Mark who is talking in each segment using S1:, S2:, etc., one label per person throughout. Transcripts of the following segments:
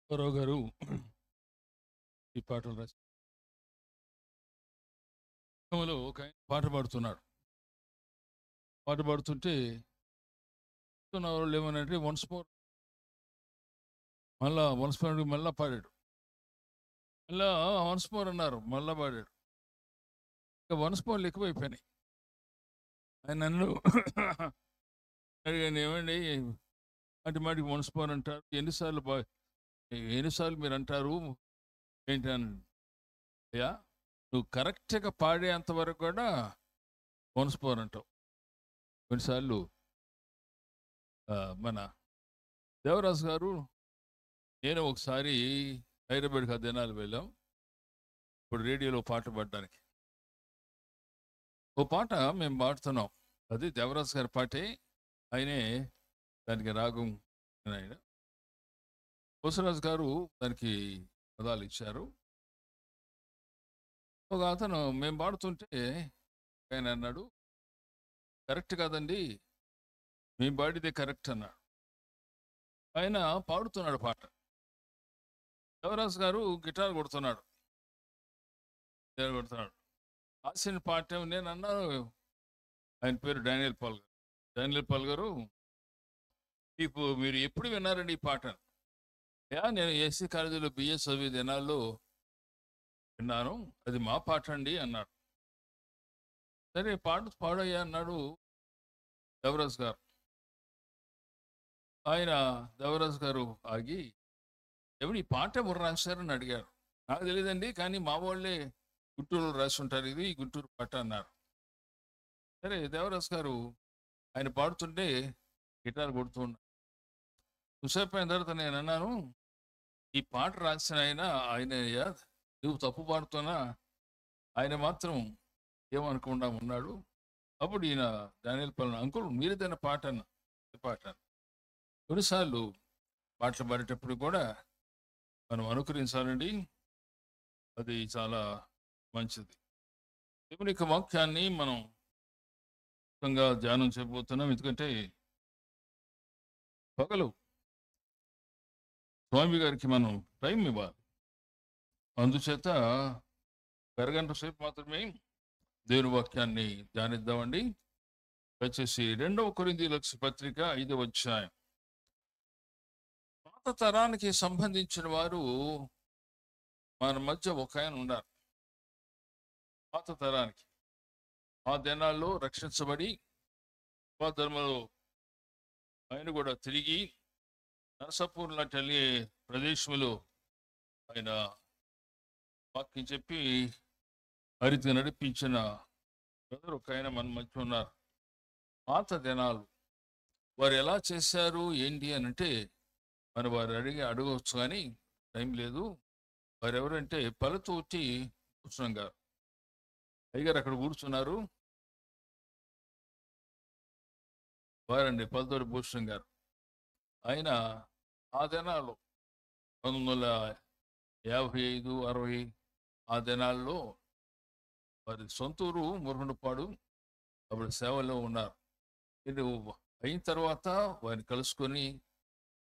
S1: రామారావు గారు ఈ పాటలు రాసి ఒక ఆయన పాట పాడుతున్నాడు. పాట పాడుతుంటే చూస్తున్న వాళ్ళు ఏమనంటే వన్స్ మోర్, మళ్ళా పాడాడు. మళ్ళా వన్స్ మోర్ అన్నారు, మళ్ళా పాడాడు. ఇంకా వన్స్ మోర్లు ఎక్కువైపోయినాయి. ఆయన నన్ను అడిగాను, ఏమండి మాటి మాటికి వన్స్ మోర్ అంటారు, ఎన్నిసార్లు మీరు అంటారు ఏంటి అని. అయ్యా, నువ్వు కరెక్ట్గా పాడేంత వరకు కూడా వన్స్ మోర్ అంటావు. కొన్నిసార్లు మన దేవరాజు గారు, నేను ఒకసారి హైదరాబాద్కి ఆ దినాలు వెళ్ళాం. ఇప్పుడు రేడియోలో పాట పాడడానికి ఓ పాట మేము పాడుతున్నాం. అది దేవరాజు గారి పాటే. ఆయనే దానికి రాగం ఆయన. బసవరాజు గారు దానికి పదాలు ఇచ్చారు. ఒక అతను మేము పాడుతుంటే ఆయన అన్నాడు, కరెక్ట్ కాదండి, మేము పాడితే కరెక్ట్ అన్నాడు. ఆయన పాడుతున్నాడు పాట, దేవరాజు గారు గిటార్ కొడుతున్నాడు. రాసిన పాట నేను అన్నాను, ఆయన పేరు డానియల్ పాల్ గారు. డానియల్ పాల్ గారు, మీరు ఎప్పుడు విన్నారండి ఈ పాట? నేను ఏసీ కాలేజీలో బిఎస్ చదివే దినాల్లో విన్నాను, అది మా పాట అండి అన్నాడు. సరే పాడయ్యా అన్నాడు దేవరాజు గారు. దేవరాజు గారు ఆగి, ఎవరు ఈ పాట ఎవరు రాశారని అడిగారు. నాకు తెలియదండి, కానీ మా వాళ్ళే గుంటూరులో రాసి ఉంటారు, ఇది గుంటూరు పాట అన్నారు. సరే దేవరాజు గారు ఆయన పాడుతుంటే గిటార్ కొడుతూ ఉన్నారు. చూసేపు అయిన తర్వాత నేను అన్నాను, ఈ పాట రాసిన ఆయనయ్యా, నువ్వు తప్పు పాడుతున్నా, ఆయన మాత్రం ఏమనుకుండా ఉన్నాడు. అప్పుడు ఈయన డానియల్ పాల్, అంకుల్ మీరేదైనా పాట కొన్నిసార్లు పాటలు పాడేటప్పుడు కూడా మనం అనుకరించాలండి, అది చాలా మంచిది. దేవుని యొక్క వాక్యాన్ని మనం ధ్యానం చేయబోతున్నాం. ఎందుకంటే పగలు స్వామి గారికి మనం టైం ఇవ్వాలి. అందుచేత అరగంట సేపు మాత్రమే దేవుని వాక్యాన్ని ధ్యానిద్దామండి. వచ్చేసి 2 కొరింథీయులకు పత్రిక 5వ అధ్యాయం. పాత తరానికి సంబంధించిన వారు మన మధ్య ఒక ఆయన ఉన్నారు. పాత తరానికి, ఆ దినాల్లో రక్షించబడి ధర్మలో ఆయన కూడా తిరిగి నరసాపూర్ లాంటి వెళ్ళే ప్రదేశంలో ఆయన వాక్యం చెప్పి హరిత నడిపించిన బ్రదర్ ఒక ఆయన మన మధ్య ఉన్నారు. పాత దినాలు వారు ఎలా చేశారు ఏంటి అని అంటే వారు అడగవచ్చు, కానీ టైం లేదు. వారు ఎవరంటే పలుతోటి భూషణం గారు. అయ్యగారు అక్కడ కూర్చున్నారు. వారండి పలుతోటి భూషణం గారు. ఆయన ఆ దినాల్లో 1955, 60 ఆ దినాల్లో వారి సొంతూరు మురుగుండపాడు. అప్పుడు సేవలో ఉన్నారు. ఇది అయిన తర్వాత వారిని కలుసుకొని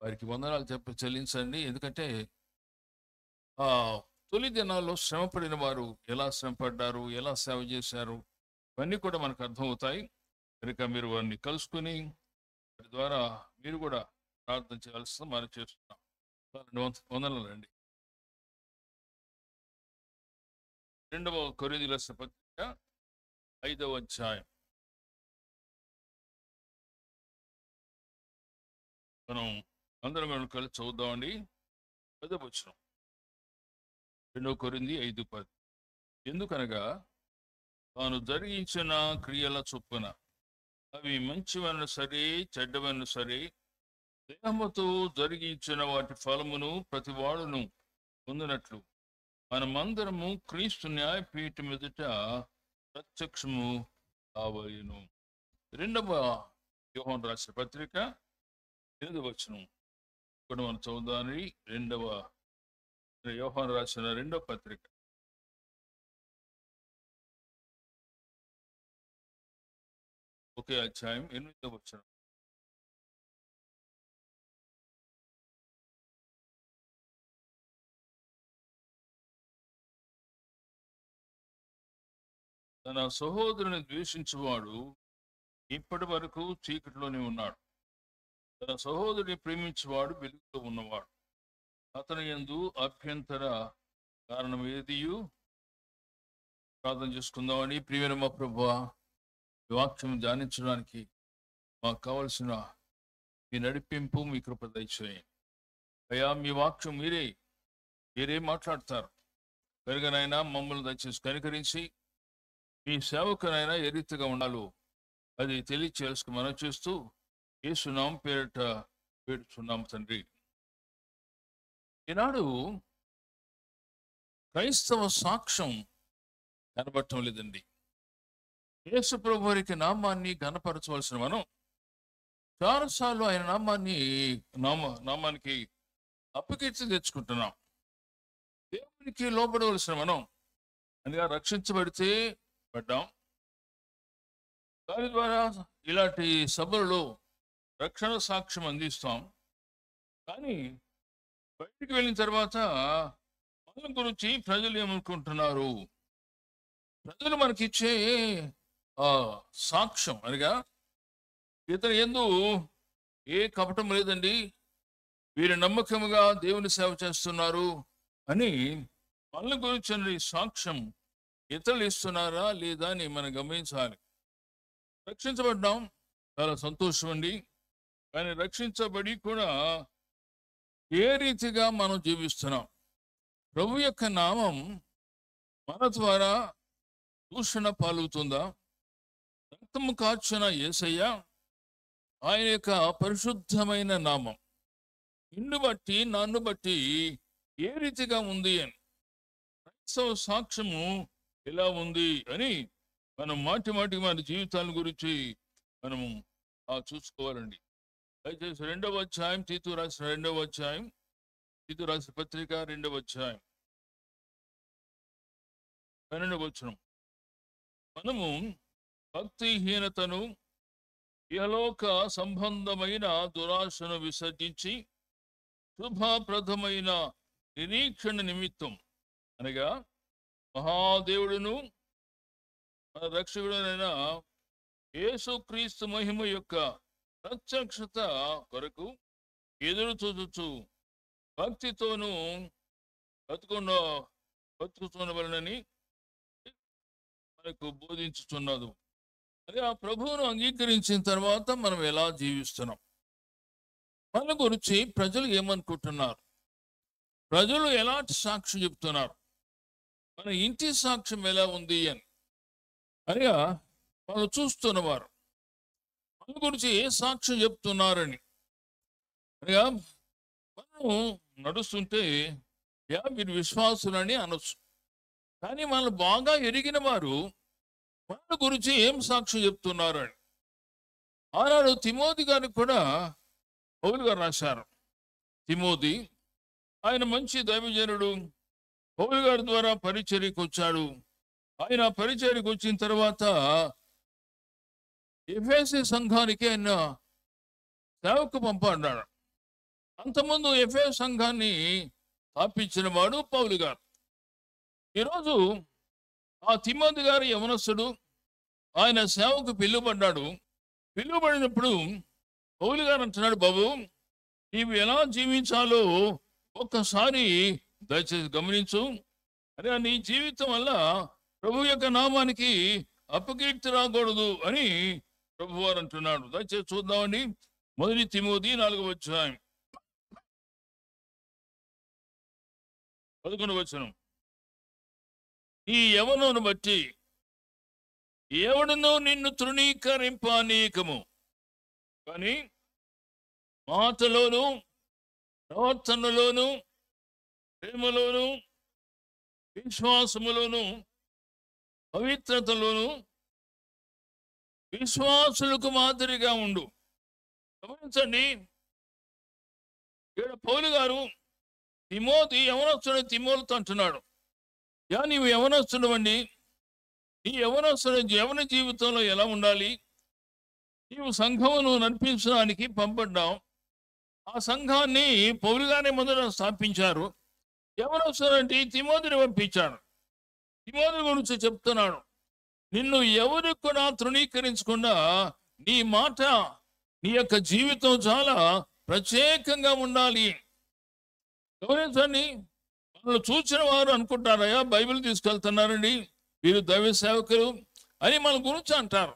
S1: వారికి వందనాలు చెల్లించండి. ఎందుకంటే తొలి దినాల్లో శ్రమపడిన వారు ఎలా శ్రమపడ్డారు, ఎలా సేవ చేశారు, ఇవన్నీ కూడా మనకు అర్థమవుతాయి. కనుక మీరు వారిని కలుసుకొని వారి ద్వారా మీరు కూడా ప్రార్థన చేయాల్సిన మనం చేస్తున్నాం. వందనాలండి. 2 కొరింథీయులకు పత్రిక 5వ అధ్యాయం మనం అందరం కలిసి చదువుదామండి. 10వ వచనం, 2 కొరింథీ 5:10. ఎందుకనగా తాను జరిగించిన క్రియల చొప్పున అవి మంచివన్న సరే చెడ్డవన్న సరే దేహముతో జరిగించిన వాటి ఫలమును ప్రతి వాడును పొందినట్లు మనమందరము క్రీస్తు న్యాయపీఠం ఎదుట ప్రత్యక్షము కావలెను. 2వ యోహాను రాసిన పత్రిక 8వ వచనం ఇప్పుడు మనం చదువుదాని. 2వ యోహాను రాసిన 2వ పత్రిక ఒకే అధ్యాయం 8వ వచనం. తన సహోదరుని ద్వేషించువాడు ఇప్పటి వరకు చీకటిలోనే ఉన్నాడు. తన సహోదరుని ప్రేమించువాడు వెలుగులో ఉన్నవాడు. అతని యందు అభ్యంతర కారణం ఏదియు. ప్రార్థన చేసుకుందామని. ప్రియమైన మా ప్రభువా, ఈ వాక్యం ధ్యానించడానికి మాకు కావలసిన మీ నడిపింపు, మీ కృప దయచేయండి అయ్యా. మీ వాక్యం మీరే మాట్లాడతారు కనుకనైనా మమ్మల్ని దయచేసి కనికరించి మీ సేవకునైనా ఏ రీతిగా ఉండాలో అది తెలియచేసుకు మనం చేస్తూ యేసునామం పేరిట వేడుచున్నాం తండ్రి. ఈనాడు క్రైస్తవ సాక్ష్యం కనబడటం లేదండి. యేసు ప్రభు వారికి నామాన్ని ఘనపరచవలసిన మనం చాలాసార్లు ఆయన నామానికి అపకీర్తి తెచ్చుకుంటున్నాం. దేవునికి లోబడవలసిన మనం అనగా రక్షించబడితే పడ్డాం. దాని ద్వారా ఇలాంటి సభలలో రక్షణ సాక్ష్యం అందిస్తాం. కానీ బయటికి వెళ్ళిన తర్వాత మన గురించి ప్రజలు ఏమనుకుంటున్నారు, ప్రజలు మనకిచ్చే సాక్ష్యం అనగా ఇతను యందు ఏ కపటం లేదండి, వీరు నమ్మకముగా దేవుని సేవ చేస్తున్నారు అని మన గురించి సాక్ష్యం ఇతరులు ఇస్తున్నారా లేదా అని మనం గమనించాలి. రక్షించబడ్డాం, చాలా సంతోషం అండి. కానీ రక్షించబడి కూడా ఏ రీతిగా మనం జీవిస్తున్నాం? ప్రభు యొక్క నామం మన ద్వారా దూషణ పాలుతుందా? రక్తము కార్చిన యేసయ్య ఆయన యొక్క పరిశుద్ధమైన నామం నిన్ను బట్టి నన్ను బట్టి ఏ రీతిగా ఉంది అని, క్రైస్తవ సాక్ష్యము ఎలా ఉంది అని మనం మాటి మన జీవితాల గురించి మనము చూసుకోవాలండి. దయచేసి 2వ అధ్యాయం, తీతు రాసిన 2వ అధ్యాయం, తీతు రాసిన పత్రిక 2వ అధ్యాయం 12వ వచనం. మనము భక్తిహీనతను ఇహలోక సంబంధమైన దురాశను విసర్జించి శుభప్రదమైన నిరీక్షణ నిమిత్తం అనగా మహాదేవుడును మన రక్షకుడునైన యేసుక్రీస్తు మహిమ యొక్క ప్రత్యక్షత కొరకు ఎదురు చూచు భక్తితోనూ బతుకుతున్నవలనని మనకు బోధించుతున్నది. అదే ఆ ప్రభువును అంగీకరించిన తర్వాత మనం ఎలా జీవిస్తున్నాం, మన గురించి ప్రజలు ఏమనుకుంటున్నారు, ప్రజలు ఎలాంటి సాక్ష్యం చెప్తున్నారు, మన ఇంటి సాక్ష్యం ఎలా ఉంది అని అనగా మనం చూస్తున్నవారు మన గురించి ఏ సాక్ష్యం చెప్తున్నారని అనగా మనం నడుస్తుంటే మీరు విశ్వాసులని అనొచ్చు. కానీ మనల్ని బాగా ఎరిగిన వారు మన గురించి ఏం సాక్ష్యం చెప్తున్నారు అని. ఆనాడు తిమోతి గారికి కూడా పౌలు గారు రాశారు. తిమోతి ఆయన మంచి దైవజనుడు, పౌలు గారి ద్వారా పరిచర్యకు వచ్చాడు. ఆయన పరిచర్యకు వచ్చిన తర్వాత ఎఫెసీ సంఘానికి ఆయన సేవకు పంపన్నాడు. అంతకుముందు ఎఫెసీ సంఘాన్ని స్థాపించిన వాడు పౌలు గారు. ఈరోజు ఆ తిమోతి గారు యవనస్తుడు, ఆయన సేవకు పిలువబడ్డాడు. పిలువబడినప్పుడు పౌలు గారు అంటున్నాడు, బాబు నీవు ఎలా జీవించాలో ఒక్కసారి దయచేసి గమనించు. అరే నీ జీవితం వల్ల ప్రభు యొక్క నామానికి అపకీర్తి రాకూడదు అని ప్రభు వారు అంటున్నాడు. దయచేసి చూద్దామండి. 1 తిమోతి 4వ అధ్యాయం 11వ వచనం. ఈ యవనును బట్టి ఎవడునో నిన్ను తృణీకరింపనీకము, కానీ మాటలోను ప్రవర్తనలోను ప్రేమలోను విశ్వాసములోను పవిత్రతలోను విశ్వాసులకు మాదిరిగా ఉండు. గమనించండి, ఇక్కడ పౌలు గారు తిమోతి యవనస్తుడు తిమోతితో అంటున్నాడు, నీవు యవనస్తుడు అండి, ఈ యవనస్తుడు యవన జీవితంలో ఎలా ఉండాలి? నీవు సంఘమును నడిపించడానికి పంపడ్డావు. ఆ సంఘాన్ని పౌలు గారే మొదట స్థాపించారు. యవనస్తుడు అంటే తిమోతిని పంపించాడు. తిమోతి గురించి చెప్తున్నాడు. నిన్ను ఎవరు కూడా తృణీకరించకుండా నీ మాట, నీ యొక్క జీవితం చాలా ప్రత్యేకంగా ఉండాలి. గమనించండి, మనల్ని చూసిన వారు అనుకుంటారయ్యా బైబిల్ తీసుకెళ్తున్నారండి, వీరు దైవ సేవకులు అని మన గురించి అంటారు.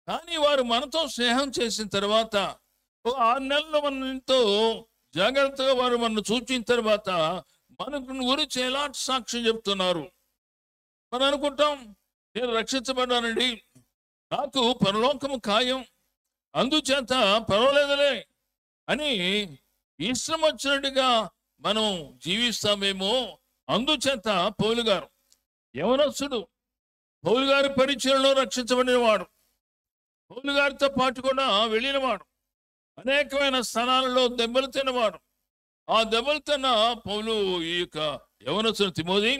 S1: కానీ వారు మనతో స్నేహం చేసిన తర్వాత 6 నెలలు మనతో జాగ్రత్తగా వారు మనల్ని చూచిన తర్వాత మనకు గురించి ఎలాంటి సాక్ష్యం చెప్తున్నారు? మనం అనుకుంటాం, నేను రక్షించబడ్డానండి, నాకు పరలోకము ఖాయం, అందుచేత పర్వాలేదులే అని ఇష్టం వచ్చినట్టుగా మనం జీవిస్తామేమో. అందుచేత పౌలు గారు యవనస్తుడు, పౌలు గారి పరిచయంలో రక్షించబడినవాడు, పౌలు గారితో పాటు కూడా వెళ్ళినవాడు, అనేకమైన స్థలాలలో దెబ్బలు తిన్నవాడు. ఆ దెబ్బలు తిన్న పౌలు ఈ యొక్క యవనస్తుడు తిమోతి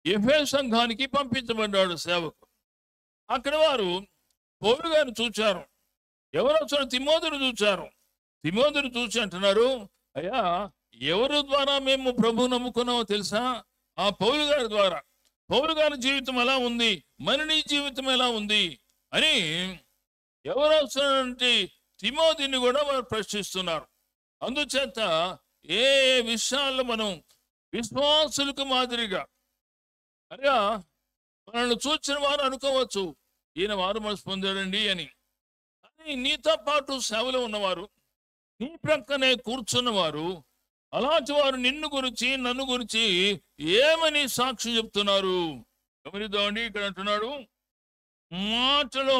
S1: ఎఫెసు సంఘానికి పంపించబడ్డాడు సేవకు. అక్కడ వారు పౌలు గారిని చూచారు, యవనస్తుడు తిమోతిని చూచారు. తిమోతిని చూసి అంటున్నారు, అయ్యా ఎవరి ద్వారా మేము ప్రభు నమ్ముకున్నామో తెలుసా? ఆ పౌలు గారి ద్వారా. పౌలు గారి జీవితం ఎలా ఉంది, మరి నీ జీవితం ఎలా ఉంది అని యవనస్తుడు తిమోతిని కూడా వారు ప్రశ్నిస్తున్నారు. అందుచేత ఏ విషయాల్లో మనం విశ్వాసులకు మాదిరిగా అనగా మనల్ని చూచిన వారు అనుకోవచ్చు, ఈయన వారు మనసు పొందాడండి అని. కానీ నీతో పాటు సేవలో ఉన్నవారు, నీ ప్రక్కనే కూర్చున్నవారు, అలాంటి వారు నిన్ను గురించి నన్ను గురించి ఏమని సాక్ష్యం చెప్తున్నారు? గమనిద్దామండి. ఇక్కడ అంటున్నాడు, మాటలో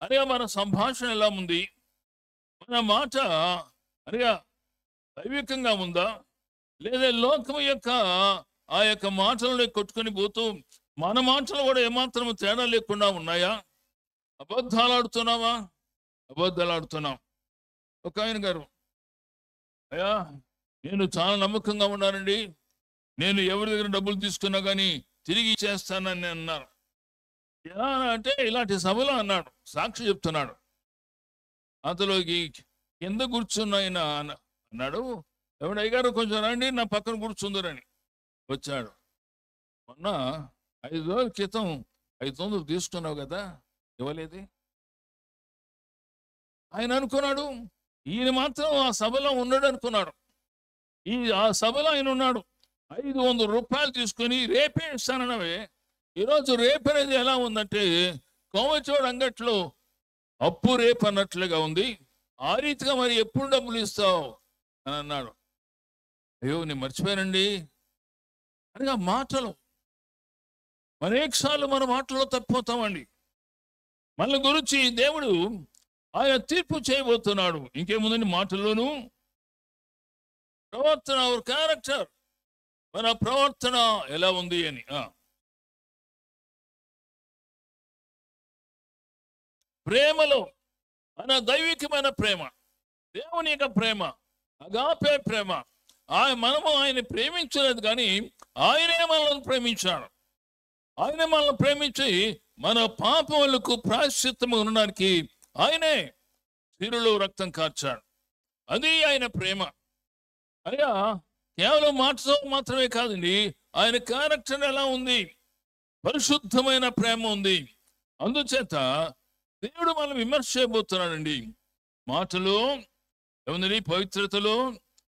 S1: అనగా మన సంభాషణ ఎలా ఉంది, మన మాట అనగా దైవికంగా ఉందా, లేదా లోకం యొక్క ఆ యొక్క మాటలను కొట్టుకొని పోతూ మన మాటలు కూడా ఏమాత్రం తేడా లేకుండా ఉన్నాయా? అబద్ధాలు ఆడుతున్నావా? అబద్ధాలు ఆడుతున్నాం. ఒక ఆయన గారు, అయ్యా నేను చాలా నమ్మకంగా ఉన్నానండి, నేను ఎవరి దగ్గర డబ్బులు తీసుకున్నా కానీ తిరిగి ఇచ్చేస్తానని అన్నారు. ఎలా అంటే ఇలాంటి సభలో అన్నాడు, సాక్షి చెప్తున్నాడు. అంతలోకి కింద కూర్చున్న ఆయన అన్నాడు, ఎవడు అయ్యగారు కొంచెం రండి, నా పక్కన కూర్చుందరని వచ్చాడు. మొన్న 5 రోజుల క్రితం 500 తీసుకున్నావు కదా, ఇవ్వలేదే? ఆయన అనుకున్నాడు, ఈయన మాత్రం ఆ సభలో ఉన్నాడు అనుకున్నాడు. ఆ సభలో ఆయన ఉన్నాడు. 500 రూపాయలు తీసుకొని రేపే ఇస్తానన్నవే. ఈరోజు రేపు అనేది ఎలా ఉందంటే కోమచోడు అంగట్లో అప్పు రేపు అన్నట్లుగా ఉంది. ఆ రీతిగా మరి ఎప్పుడు డబ్బులు ఇస్తావు అని అన్నాడు. అయ్యో నేను మర్చిపోయానండి అనగా మాటలు అనేకసార్లు మన మాటలో తప్పిపోతామండి. మన గురించి దేవుడు ఆయన తీర్పు చేయబోతున్నాడు. ఇంకేముందండి మాటల్లోనూ ప్రవర్తన, అవర్ క్యారెక్టర్, మన ప్రవర్తన ఎలా ఉంది అని. ప్రేమలో మన దైవికమైన ప్రేమ, దేవుని యొక్క ప్రేమ, అగాపే ప్రేమ. మనము ఆయన ప్రేమించలేదు కానీ ఆయనే మనల్ని ప్రేమించాడు. ఆయన మనల్ని ప్రేమించి మన పాపములకు ప్రాయశ్చిత్తము ఉండడానికి ఆయనే సిరులో రక్తం కార్చాడు. అది ఆయన ప్రేమ. అయ్యా కేవలం మాటతో మాత్రమే కాదండి, ఆయన క్యారెక్టర్ ఎలా ఉంది, పరిశుద్ధమైన ప్రేమ ఉంది. అందుచేత దేవుడు మనం విమర్శ చేయబోతున్నాడండి. మాటలో ఏముంది, పవిత్రతలో,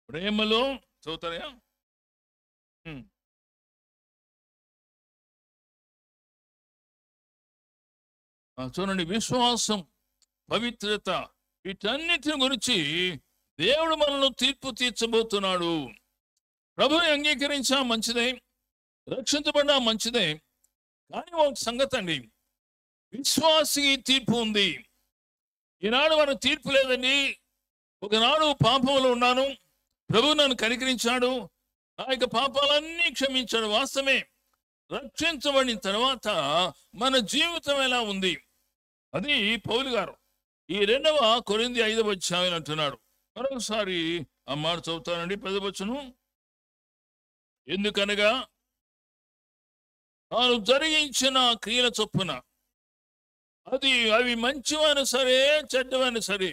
S1: ప్రేమలో. చదువుతారా? చూడండి, విశ్వాసం, పవిత్రత, వీటన్నిటిని గురించి దేవుడు మనల్ని తీర్పు తీర్చబోతున్నాడు. ప్రభుని అంగీకరించా మంచిదే, రక్షించబడ్డా మంచిదే. కానీ ఒక సంగతి అండి, విశ్వాసికి తీర్పు ఉంది. ఈనాడు మనకు తీర్పు లేదండి. ఒకనాడు పాపంలో ఉన్నాను, ప్రభు నన్ను కనికరించాడు, నా యొక్క పాపాలన్నీ క్షమించాడు, వాస్తవమే. రక్షించబడిన తర్వాత మన జీవితం ఎలా ఉంది, అది పౌలు గారు ఈ 2వ కొరింథీ 5వ అధ్యాయం అంటున్నాడు. మరొకసారి ఆ మాట చదువుతానండి, 10వ వచనం. ఎందుకనగా తాను జరిగించిన క్రియల చొప్పున అవి మంచివైన సరే చెడ్డవైన సరే,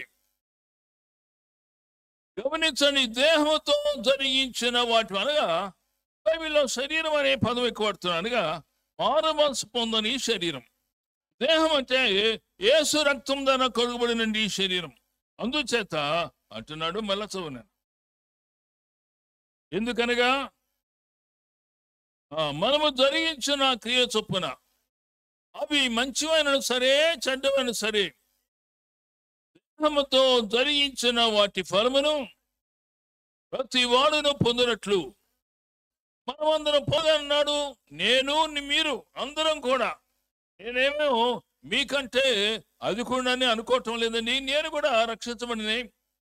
S1: గమనించండి, దేహంతో జరిగించిన వాటి అనగా బైబిల్లో శరీరం అనే పదం ఎక్కువ పడుతున్నాను. అనగా మారు మనసు పొందని శరీరం, దేహం అంటే యేసు రక్తం ద్వారా కడుగబడినండి ఈ శరీరం. అందుచేత అంటున్నాడు మళ్ళా చదువునాను. ఎందుకనగా మనము జరిగించిన క్రియ చొప్పున అవి మంచివైన సరే చెడ్డమైన సరే దేహముతో జరిగించిన వాటి ఫలమును ప్రతి వాడును పొందినట్లు మనమందరం పొందన్నాడు. నేను మీరు అందరం కూడా. నేనేమో మీకంటే అది కూడా అనుకోవటం లేదండి. నేను కూడా రక్షించబడినే,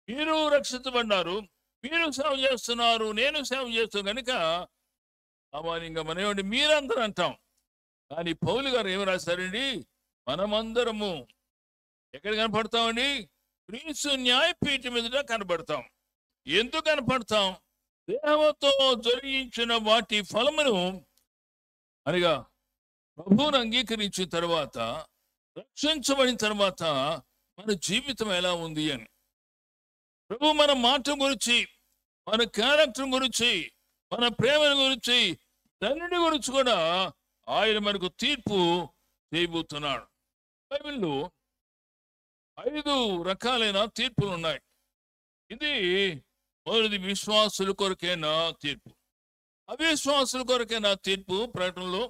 S1: మీరు రక్షించబడినారు, మీరు సేవ చేస్తున్నారు, నేను సేవ చేస్తాను కనుక ఇంకా మనమేమండి మీరందరూ అంటాం. కానీ పౌలు గారు ఏమి రాశారండి? మనమందరము ఎక్కడ కనపడతామండి? క్రీస్తు న్యాయపీఠం మీద కనపడతాం. ఎందుకు కనపడతాం? దేహంతో జరిగించిన వాటి ఫలమును అనగా ప్రభువును అంగీకరించిన తర్వాత, రక్షించబడిన తర్వాత మన జీవితం ఎలా ఉంది అని. ప్రభు మన మాట గురించి, మన క్యారెక్టర్ గురించి, మన ప్రేమ గురించి, తండ్రి గురించి కూడా ఆయన మనకు తీర్పు చేయబోతున్నాడు. బైబిల్లో 5 రకాలైన తీర్పులు ఉన్నాయి. ఇది మొదటిది విశ్వాసుల కొరకైన తీర్పు. అవిశ్వాసుల కొరకైన తీర్పు ప్రకటనలో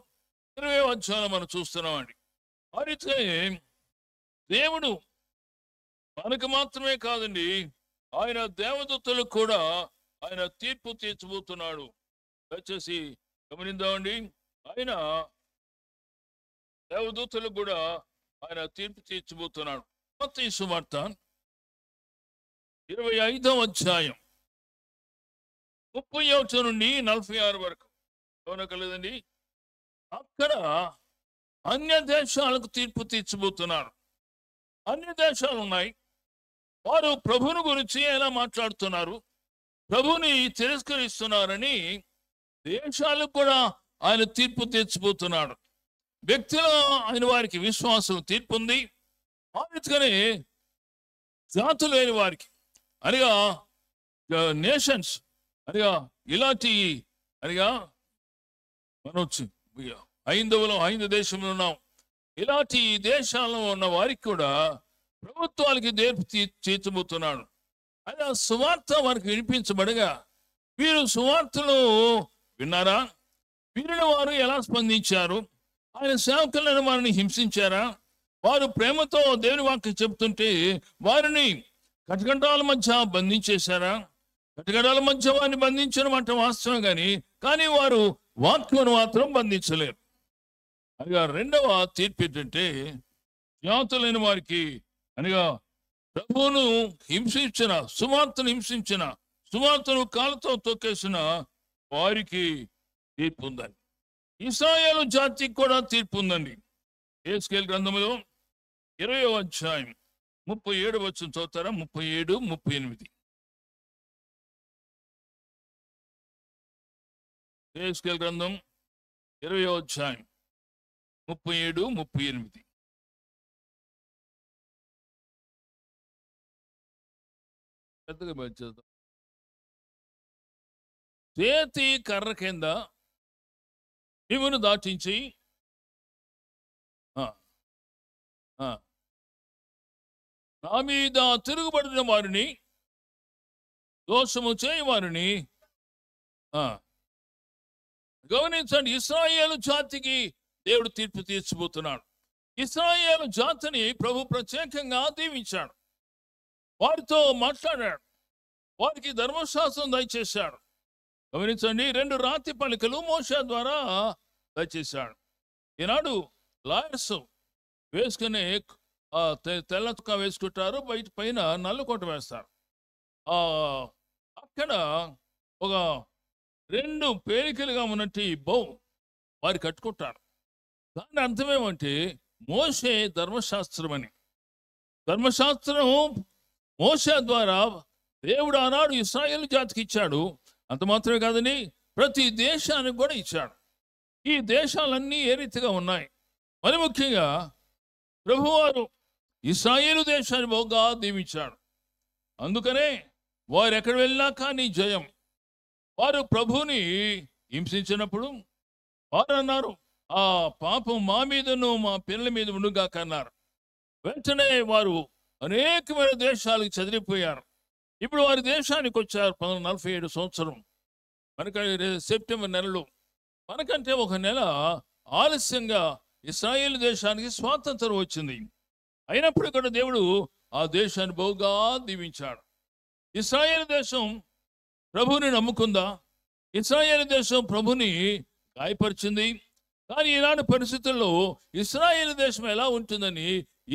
S1: 20వ అధ్యాయంలో మనం చూస్తున్నామండి. అయితే దేవుడు మనకు మాత్రమే కాదండి, ఆయన దేవదూతలకు కూడా ఆయన తీర్పు తీర్చబోతున్నాడు. దయచేసి గమనిద్దామండి. ఆయన దేవదూతలకు కూడా ఆయన తీర్పు తీర్చబోతున్నాడు. మత్తయి సువార్త 25వ అధ్యాయం 31 నుండి 46 వరకు కలదండి. అక్కడ అన్య దేశాలకు తీర్పు తీర్చబోతున్నారు. అన్య దేశాలు ఉన్నాయి. వారు ప్రభువుని గురించి ఎలా మాట్లాడుతున్నారు, ప్రభువుని తిరస్కరిస్తున్నారని దేశాలకు కూడా ఆయన తీర్పు తీర్చబోతున్నాడు. వ్యక్తులు ఆయన వారికి విశ్వాసం తీర్పు ఉంది. అందుకని జాతులు లేని వారికి అనగా నేషన్స్ అనగా ఇలాంటి అనగా మనం ఐదు దేశంలో ఉన్నాం. ఇలాంటి దేశాల్లో ఉన్న వారికి కూడా ప్రభుత్వాలకి తీర్పు తీర్చబోతున్నాడు. ఆయన సువార్త వారికి వినిపించబడగా వీరు సువార్తలు విన్నారా? వినిన వారు ఎలా స్పందించారు? ఆయన సేవకులను వారిని హింసించారా? వారు ప్రేమతో దేవుని వాక్యం చెబుతుంటే వారిని కటకటాల మధ్య బంధించేశారా? కటకటాల మధ్య వారిని బంధించడం అంటే వాస్తవం కానీ వారు వాక్యను మాత్రం బంధించలేరు. అనగా రెండవ తీర్పు ఏంటంటే జాతులైన వారికి అనగా ప్రభువును హింసించిన, సువార్తను కాళ్ళతో తొక్కేసిన వారికి తీర్పు ఉందండి. ఇశ్రాయేలు జాతికి కూడా తీర్పు ఉందండి. యెహెజ్కేలు గ్రంథంలో 20వ అధ్యాయం 37 వచనం చదువుతారా? 37, 38. యెహెజ్కేలు గ్రంథం 20వ అధ్యాయం 37, 38. పెద్దగా చేద్దాం. చేతి కర్ర కింద ఇవును దాటించి నా మీద తిరుగుబడిన వారిని, దోషము చేయని వారిని గమనించండి. ఇశ్రాయేలు జాతికి దేవుడు తీర్పు తీర్చబోతున్నాడు. ఇశ్రాయేలు జాతిని ప్రభు ప్రత్యేకంగా దీవించాడు. వారితో మాట్లాడాడు. వారికి ధర్మశాస్త్రం దయచేశాడు. గమనించండి, 2 రాతి పలికలు మోషే ద్వారా దయచేశాడు. ఈనాడు లాయర్స్ వేసుకుని తెల్ల చుక్క వేసుకుంటారు, బయట పైన నల్ల కోట వేస్తారు. అక్కడ ఒక 2 పేలికలుగా ఉన్నట్టు బౌ వారు కట్టుకుంటారు. దాని అర్థమేమంటే మోషే ధర్మశాస్త్రం అని. ధర్మశాస్త్రం మోషే ద్వారా దేవుడు ఆనాడు ఇశ్రాయేలు జాతికి ఇచ్చాడు. అంత మాత్రమే కాదని ప్రతి దేశానికి కూడా ఇచ్చాడు. ఈ దేశాలన్నీ ఏ రీతిగా ఉన్నాయి? మరి ముఖ్యంగా ప్రభువారు ఇశ్రాయేలు దేశాన్ని బాగా దీవించాడు. అందుకనే వారు ఎక్కడ వెళ్ళినా కానీ జయం. వారు ప్రభువుని హింసించినప్పుడు వారు అన్నారు, ఆ పాపం మా మీదను మా పిల్లల మీద ఉండుగాక అన్నారు. వెంటనే వారు అనేకమైన దేశాలకు చెదిరిపోయారు. ఇప్పుడు వారి దేశానికి వచ్చారు 47 సంవత్సరం. మనక సెప్టెంబర్ నెలలో మనకంటే ఒక నెల ఆలస్యంగా ఇశ్రాయేలు దేశానికి స్వాతంత్రం వచ్చింది. అయినప్పుడు కూడా దేవుడు ఆ దేశాన్ని బహుగా దీవించాడు. ఇశ్రాయేలు దేశం ప్రభుని నమ్ముకుందా? ఇశ్రాయేలు దేశం ప్రభుని గాయపరిచింది. కానీ ఈనాటి పరిస్థితుల్లో ఇశ్రాయేలు దేశం ఎలా ఉంటుందని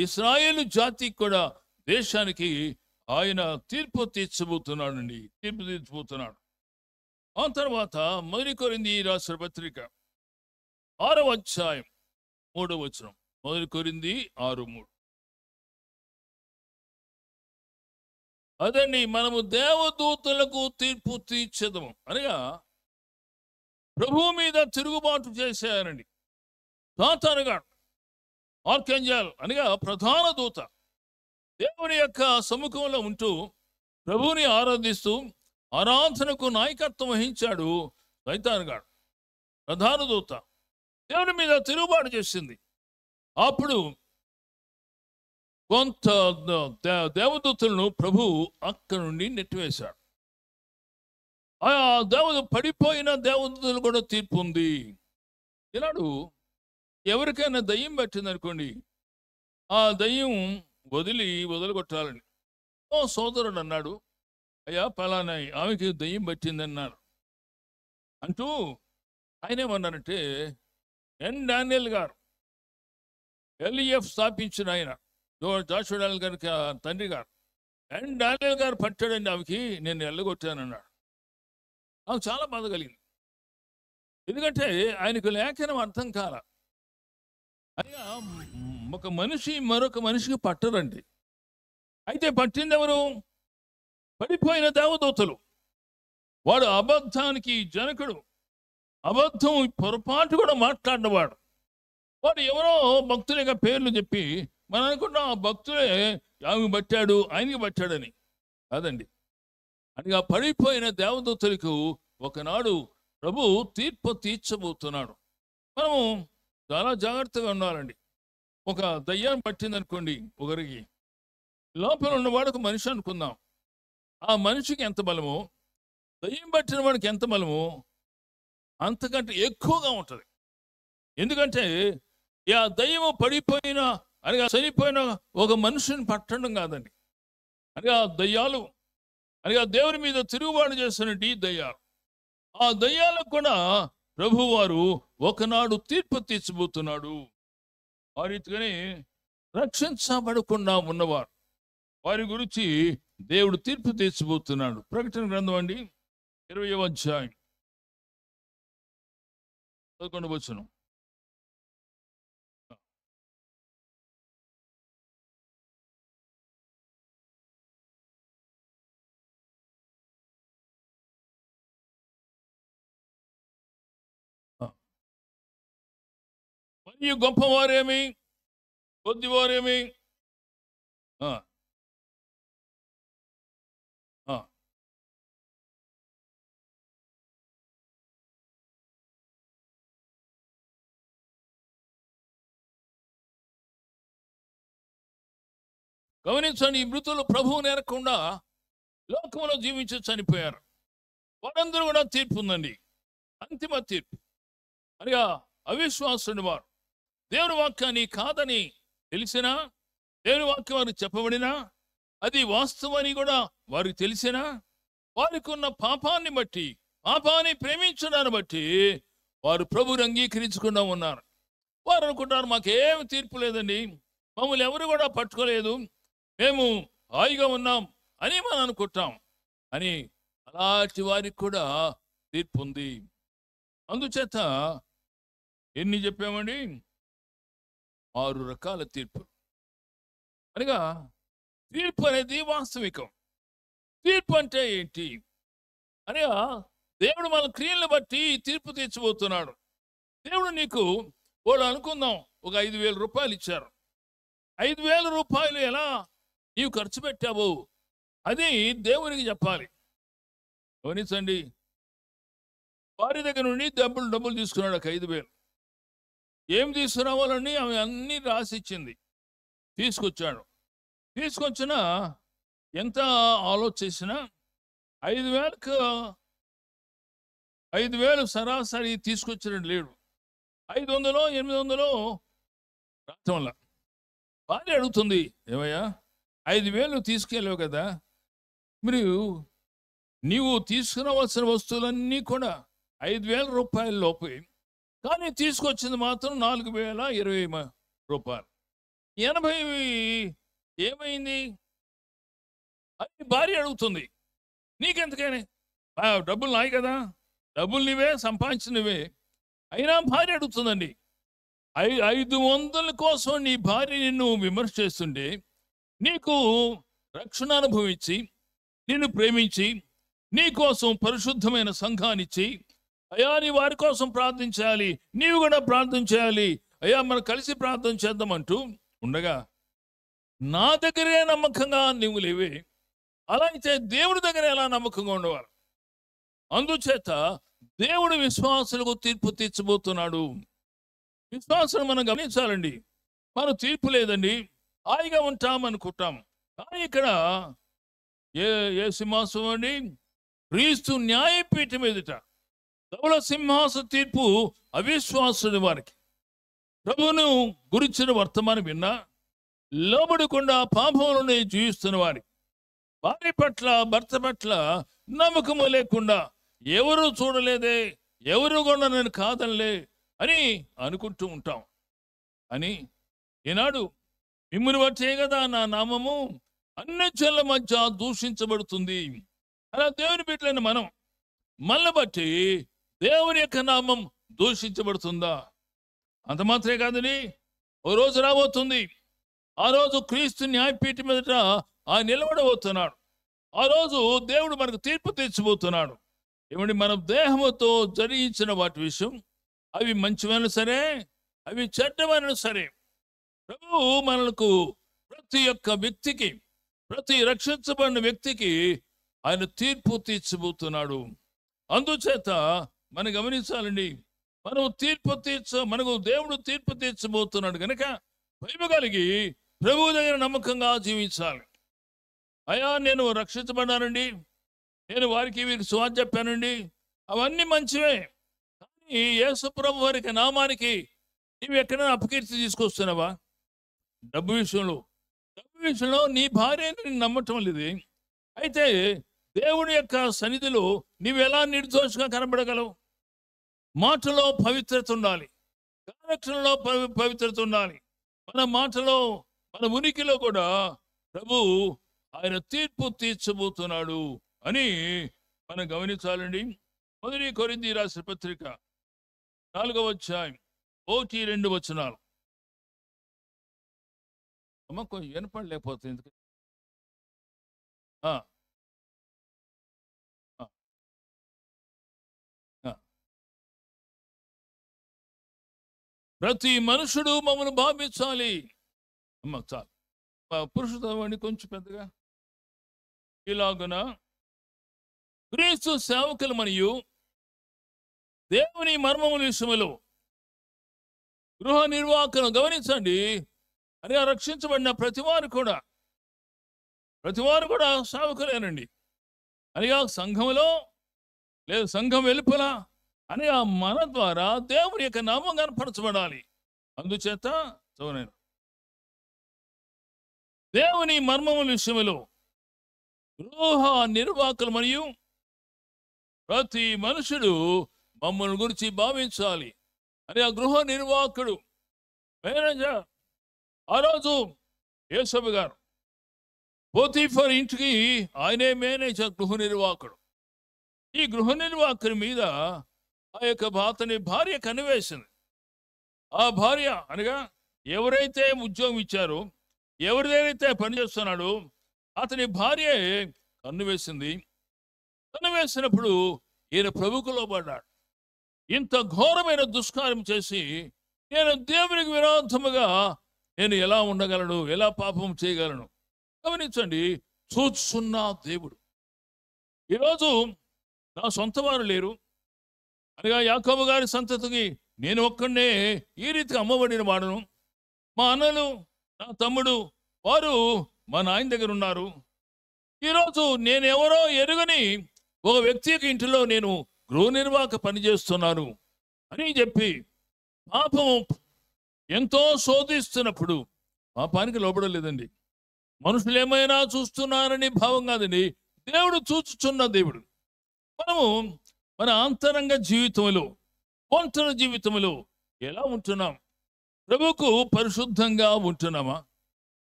S1: ఇశ్రాయేలు జాతికి కూడా దేశానికి ఆయన తీర్పు తీర్చబోతున్నాడండి. తీర్పు తీర్చబోతున్నాడు. ఆ తర్వాత 1 కొరింథీ రాసిన పత్రిక 6వ అధ్యాయం 3వ వచనం. 1 కొరింథీ 6:3. అదండి, మనము దేవదూతలకు తీర్పు తీర్చదము అనగా ప్రభువు మీద తిరుగుబాటు చేశారండి. సాతానుగాడు, ఆర్కేంజల్ అనగా ప్రధాన దూత, దేవుని యొక్క సముఖంలో ఉంటూ ప్రభువుని ఆరాధిస్తూ ఆరాధనకు నాయకత్వం వహించాడు సైతానుగాడు. ప్రధాన దూత దేవుని మీద తిరుగుబాటు చేసింది. అప్పుడు కొంత దేవదూతలను ప్రభు అక్కడి నుండి నెట్టివేశాడు. ఆ పడిపోయిన దేవదూతలు కూడా తీర్పు ఉంది. ఈనాడు ఎవరికైనా దయ్యం పట్టింది అనుకోండి, ఆ దయ్యం వదిలిగొట్టాలని ఓ సోదరుడు అన్నాడు, అయ్యా పలానా ఆమెకి దయ్యం పట్టింది అన్నారు. అంటూ ఆయన ఏమన్నారంటే, ఎన్ డానియల్ గారు, ఎల్ఈఎఫ్ స్థాపించిన ఆయన, జాషువా డానియల్ గారి తండ్రి గారు, ఎన్ డానియల్ గారు పట్టాడండి ఆమెకి, నేను ఎల్లగొట్టానన్నాడు. నాకు చాలా బాధ కలిగింది. ఎందుకంటే ఆయనకు లేఖనం అర్థం కాల. అయ్యా, ఒక మనిషి మరొక మనిషికి పట్టరండి. అయితే పట్టింది ఎవరు? పడిపోయిన దేవదూతలు. వాడు అబద్ధానికి జనకుడు, అబద్ధం పొరపాటు కూడా మాట్లాడినవాడు. వాడు ఎవరో భక్తులేగా పేర్లు చెప్పి మనం అనుకుంటాం ఆ భక్తులే ఆమెకు పట్టాడు, ఆయనకి పట్టాడని. కాదండి. అనగా పడిపోయిన దేవదూతలకు ఒకనాడు ప్రభు తీర్పు తీర్చబోతున్నాడు. మనము చాలా జాగ్రత్తగా ఉండాలండి. ఒక దయ్యం పట్టిందనుకోండి, ఒకరికి లోపల ఉన్నవాడు ఒక మనిషి అనుకుందాం. ఆ మనిషికి ఎంత బలమో, దయ్యం పట్టిన వాడికి ఎంత బలమో అంతకంటే ఎక్కువగా ఉంటుంది. ఎందుకంటే ఆ దయ్యము పడిపోయిన అనగా చనిపోయిన ఒక మనిషిని పట్టడం కాదండి. అనగా దయ్యాలు అనగా దేవుని మీద తిరుగుబాటు చేస్తున్నట్టు ఈ దయ్యాలు, ఆ దయ్యాలకు కూడా ప్రభువారు ఒకనాడు తీర్పు తీర్చబోతున్నాడు. ఆ రీతిగానే రక్షించబడకుండా ఉన్నవారు, వారి గురించి దేవుడు తీర్పు తీర్చబోతున్నాడు. ప్రకటన గ్రంథం అండి 20వ అధ్యాయం 11వ వచనం. మరియు గొప్పవారేమి కొద్దివారేమి గమనించండి, ఈ మృతులు ప్రభువు నేరకుండా లోకంలో జీవించి చనిపోయారు. వారందరూ కూడా తీర్పు ఉందండి, అంతిమ తీర్పు. అనగా అవిశ్వాసుని వారు దేవుని వాక్యాన్ని కాదని తెలిసినా, దేవుని వాక్యం వారికి చెప్పబడినా, అది వాస్తవని కూడా వారికి తెలిసినా, వారికి ఉన్న పాపాన్ని బట్టి, పాపాన్ని ప్రేమించడాన్ని బట్టి వారు ప్రభువుని అంగీకరించకుండా ఉన్నారు. వారు అనుకుంటారు మాకేం తీర్పు లేదండి, మమ్మల్ని ఎవరు కూడా పట్టుకోలేదు, మేము హాయిగా ఉన్నాం అని మనం అనుకుంటాం. అని అలాంటి వారికి కూడా తీర్పు ఉంది. అందుచేత ఎన్ని చెప్పామండి? 6 రకాల తీర్పు. అనగా తీర్పు అనేది వాస్తవికం. తీర్పు అంటే ఏంటి అనగా దేవుడు మన క్రియలను బట్టి తీర్పు తీర్చబోతున్నాడు. దేవుడు నీకు వాళ్ళు అనుకుందాం ఒక 5,000 రూపాయలు ఇచ్చారు. 5,000 రూపాయలు ఎలా నీవు ఖర్చు పెట్టావు అది దేవునికి చెప్పాలి. గమనించండి, వారి దగ్గర నుండి డబ్బులు తీసుకున్నాడు ఒక 5,000. ఏం తీసుకురావాలని ఆమె అన్నీ రాసిచ్చింది. తీసుకొచ్చాడు. తీసుకొచ్చిన ఎంత ఆలోచించినా 5,000కు 5,000 సరాసరి తీసుకొచ్చినట్టు లేడు. 500 800 రావటంలా. భార్య అడుగుతుంది, ఏమయ్యా 5,000 తీసుకెళ్ళావు కదా, మీరు నీవు తీసుకురావాల్సిన వస్తువులన్నీ కూడా 5,000 రూపాయల లోపే, కానీ తీసుకొచ్చింది మాత్రం 4,020 రూపాయలు. 80 ఏమైంది అని భార్య అడుగుతుంది. నీకెందుకని? డబ్బులు నాయి కదా, డబ్బులు నీవే సంపాదించినవే. అయినా భార్య అడుగుతుందండి. 500 కోసం నీ భార్య నిన్ను విమర్శ చేస్తుంటే, నీకు రక్షణ అనుభవించి నిన్ను ప్రేమించి నీ కోసం పరిశుద్ధమైన సంఘాన్నిచ్చి, అయ్యా నీ వారి కోసం ప్రార్థించాలి, నీవు కూడా ప్రార్థన చేయాలి, అయ్యా మనం కలిసి ప్రార్థన చేద్దామంటూ ఉండగా నా దగ్గరే నమ్మకంగా నువ్వు లేవే, అలా అయితే దేవుడి దగ్గర ఎలా నమ్మకంగా ఉండవాలి? అందుచేత దేవుడు విశ్వాసులకు తీర్పు తీర్చబోతున్నాడు. విశ్వాసం మనం గమనించాలండి. మన తీర్పు లేదండి, హాయిగా ఉంటాం అనుకుంటాం. కానీ ఇక్కడ ఏ సింహాసనం అండి? క్రీస్తు న్యాయపీఠం ఎదుట ధవళ సింహాస తీర్పు అవిశ్వాసుని వారికి. ప్రభువును గురించిన వర్తమానం విన్నా లోబడకుండా పాపంలోనే జీవిస్తున్న వారికి, భార్య పట్ల భర్త పట్ల నమ్మకము లేకుండా, ఎవరు చూడలేదే, ఎవరు కూడా నేను కాదనిలే అని అనుకుంటూ ఉంటాం. అని ఈనాడు మిమ్మల్ని బట్టే కదా నా నామము అన్యజనుల మధ్య దూషించబడుతుంది. అలా దేవుని బిడ్డలైన మనల్ని బట్టి దేవుని యొక్క నామం దూషించబడుతుందా? అంత మాత్రమే కాదని ఓ రోజు రాబోతుంది. ఆ రోజు క్రీస్తు న్యాయపీఠం మీదట ఆయన నిలబడబోతున్నాడు. ఆ రోజు దేవుడు మనకు తీర్పు తీర్చబోతున్నాడు. ఏమండి, మన దేహముతో జరిగించిన వాటి విషయం, అవి మంచివైనా సరే, అవి చెడ్డమైనా సరే, ప్రభువు మనకు ప్రతి ఒక్క వ్యక్తికి, ప్రతి రక్షించబడిన వ్యక్తికి ఆయన తీర్పు తీర్చబోతున్నాడు. అందుచేత మనం గమనించాలండి, మనకు దేవుడు తీర్పు తీర్చబోతున్నాడు కనుక భయము కలిగి ప్రభువు దగ్గర నమ్మకంగా జీవించాలి. అయ్యా నేను రక్షించబడ్డానండి, నేను వారికి వీరికి సువార్త చెప్పానండి, అవన్నీ మంచివే. కానీ యేసు ప్రభు వారికి నామానికి నీవు ఎక్కడైనా అపకీర్తి తీసుకొస్తున్నావా? డబ్బు విషయంలో నీ భార్యని నమ్మటం లేదు. అయితే దేవుడి యొక్క సన్నిధిలో నీవు ఎలా నిర్దోషంగా కనబడగలవు? మాటలో పవిత్రత ఉండాలి, కార్యక్రమంలో పవిత్రత ఉండాలి. మన మాటలో, మన ఉనికిలో కూడా ప్రభు ఆయన తీర్పు తీర్చబోతున్నాడు అని మనం గమనించాలండి. 1 కొరింథీ రాసిన పత్రిక 4వ అధ్యాయం 1-2 వచనాలు. అమ్మ కొంచెం వినపడలేకపోతుంది ఎందుకు? ప్రతి మనుషుడు మమ్మల్ని భావించాలి. అమ్మ చాలు, పురుషుడు కొంచెం పెద్దగా. ఇలాగున క్రీస్తు సేవకులు మరియు దేవుని మర్మముల విషయములో గృహ నిర్వాహకులను గమనించండి. అని రక్షించబడిన ప్రతివారు కూడా సేవకులేనండి. అనగా సంఘంలో లేదు, సంఘం వెలుపల అనగా మన ద్వారా దేవుని యొక్క నామం కనపరచబడాలి. అందుచేత చూడండి, దేవుని మర్మముల విషయములో గృహ నిర్వాహకులు మరియు ప్రతి మనుషుడు మమ్మల్ని గురించి భావించాలి అని ఆ గృహ నిర్వాహకుడు, మేనేజర్, ఆ రోజు యేసయ్య గారు పోతీఫర్ ఇంటికి ఆయనే మేనేజర్, గృహ నిర్వాహకుడు. ఈ గృహ నిర్వాహకుని మీద ఆ యొక్క అతని భార్య కనివేసింది. ఆ భార్య అనగా ఎవరైతే ఉద్యోగం ఇచ్చారో, ఎవరిదైతే పనిచేస్తున్నాడో అతని భార్య కన్ను వేసింది. కన్ను వేసినప్పుడు ఈయన ప్రభువుకు లోబడ్డాడు. ఇంత ఘోరమైన దుష్కార్యం చేసి నేను దేవునికి విరోధముగా నేను ఎలా ఉండగలను, ఎలా పాపం చేయగలను? గమనించండి, చూస్తున్న దేవుడు. ఈరోజు నా సొంత వారు లేరు అనగా యాకోబు గారి సంతతికి నేను ఒక్కడే ఈ రీతిగా అమ్మబడిన వాడను. మా అన్నలు, నా తమ్ముడు వారు మా నాయన దగ్గర ఉన్నారు. ఈరోజు నేను ఎవరో ఎరుగని ఒక వ్యక్తికి ఇంటిలో నేను గృహ నిర్వాహక పనిచేస్తున్నాను అని చెప్పి పాపము ఎంతో శోధిస్తున్నప్పుడు పాపానికి లోబడలేదండి. మనుషులు ఏమైనా చూస్తున్నారని భావం కాదండి, దేవుడు చూచుచున్న దేవుడు. మనము మన అంతరంగ జీవితంలో, ఒంటరి జీవితంలో ఎలా ఉంటున్నాం? ప్రభువుకు పరిశుద్ధంగా ఉంటున్నామా?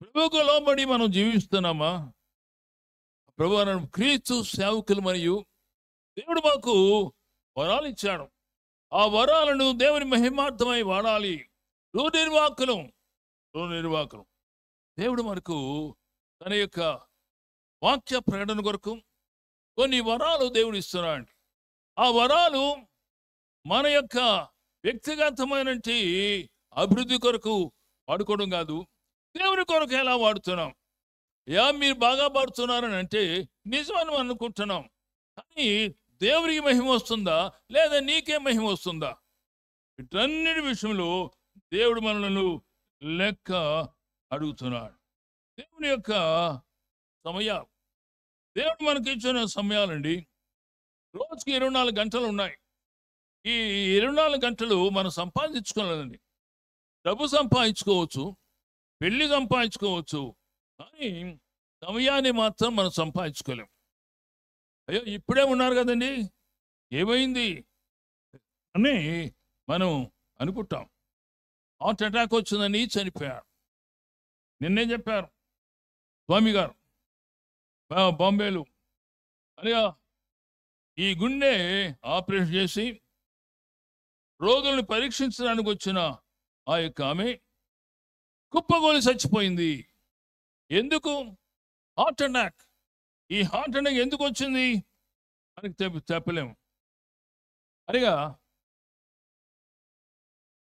S1: ప్రభువుకు లోబడి మనం జీవిస్తున్నామా? ప్రభు క్రీస్తు సేవకులు మరియు దేవుడు మాకు వరాలు ఇచ్చాడు. ఆ వరాలను దేవుని మహిమార్థమై వాడాలి. గృహ నిర్వాహకులు దేవుడు మనకు తన యొక్క వాక్య ప్రకటన కొరకు కొన్ని వరాలు దేవుడు ఇస్తున్నాడు. ఆ వరాలు మన యొక్క వ్యక్తిగతమైన అభివృద్ధి కొరకు వాడుకోవడం కాదు, దేవుని కొరకు ఎలా వాడుతున్నాం. మీరు బాగా పాడుతున్నారని అంటే నిజమని అనుకుంటున్నాం, కానీ దేవునికి మహిమ వస్తుందా లేదా నీకే మహిమ వస్తుందా? వీటన్నిటి విషయంలో దేవుడు మనలను లెక్క అడుగుతున్నాడు. దేవుని యొక్క సమయాలు, దేవుడు మనకి ఇచ్చిన సమయాలండి. రోజుకి 24 గంటలు ఉన్నాయి. ఈ 24 గంటలు మనం సంపాదించుకోలేదండి. డబ్బు సంపాదించుకోవచ్చు, పెళ్లి సంపాదించుకోవచ్చు, కానీ సమయాన్ని మాత్రం మనం సంపాదించుకోలేం. అయ్యో ఇప్పుడే ఉన్నారు కదండి, ఏమైంది అని మనం అనుకుంటాం. హార్ట్ అటాక్ వచ్చిందని చనిపోయారు. నిన్నే చెప్పారు స్వామి గారు బాంబేలో. అనగా ఈ గుండె ఆపరేషన్ చేసి రోగుల్ని పరీక్షించడానికి వచ్చిన ఆ యొక్క ఆమె కుప్పగోలి చచ్చిపోయింది. ఎందుకు? Heart attack. ఈ హార్ట్ అటాక్ ఎందుకు వచ్చింది అని చెప్పలేము. అనగా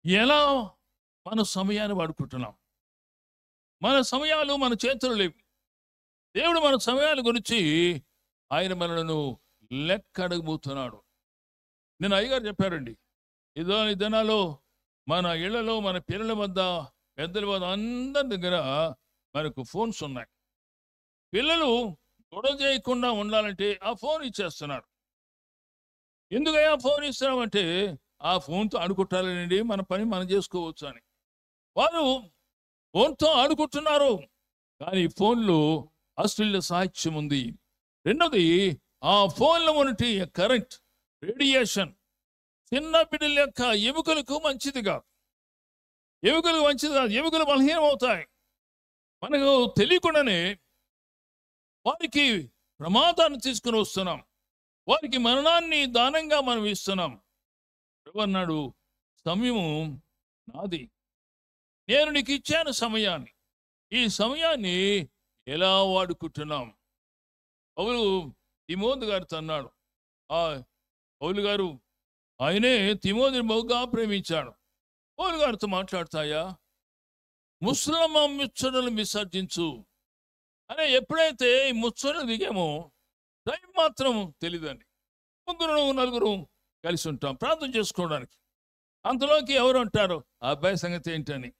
S1: ఎలా మన సమయాన్ని వాడుకుంటున్నాం? మన సమయాలు మన చేతులు లేవు. దేవుడు మన సమయాల గురించి ఆయన మనలను లెక్క అడగబోతున్నాడు. నేను అయ్యగారు చెప్పారండి, ఈ దినాల్లో మన ఇళ్లలో మన పిల్లల వద్ద, పెద్దల వద్ద, అందరి దగ్గర మనకు ఫోన్స్ ఉన్నాయి. పిల్లలు గొడవ చేయకుండా ఉండాలంటే ఆ ఫోన్ ఇచ్చేస్తున్నారు. ఎందుకయ్యా ఫోన్ ఇస్తున్నామంటే ఆ ఫోన్తో ఆడుకుంటారండి, మన పని మనం చేసుకోవచ్చు అని. వారు ఫోన్తో ఆడుకుంటున్నారు, కానీ ఫోన్లో అశ్లీల సాహిత్యం ఉంది. రెండోది, ఆ ఫోన్లో ఉన్నటి కరెంట్ రేడియేషన్ చిన్న బిడ్డల యొక్క ఎముకలకు మంచిది కాదు. ఎముకలు బలహీనం అవుతాయి. మనకు తెలియకుండానే వారికి ప్రమాదాన్ని తీసుకుని వస్తున్నాం, వారికి మరణాన్ని దానంగా మనం ఇస్తున్నాం. ప్రభు అన్నాడు, సమయము నాది, నేను నీకు ఇచ్చాను సమయాన్ని. ఈ సమయాన్ని ఎలా వాడుకుంటున్నాం? పౌలు తిమోతి గారితో అన్నాడు, పౌలు గారు ఆయనే తిమోతిని బహుగా ప్రేమించాడు. పౌలు గారితో మాట్లాడతాయా, ముస్లిం ముచ్చటలు విసర్జించు అనే. ఎప్పుడైతే ఈ ముచ్చటలు దిగామో టైం మాత్రం తెలియదండి. 3-4 కలిసి ఉంటాం ప్రార్థన చేసుకోవడానికి. అంతలోకి ఎవరు అంటారు, ఆ అబ్బాయి సంగతి ఏంటని,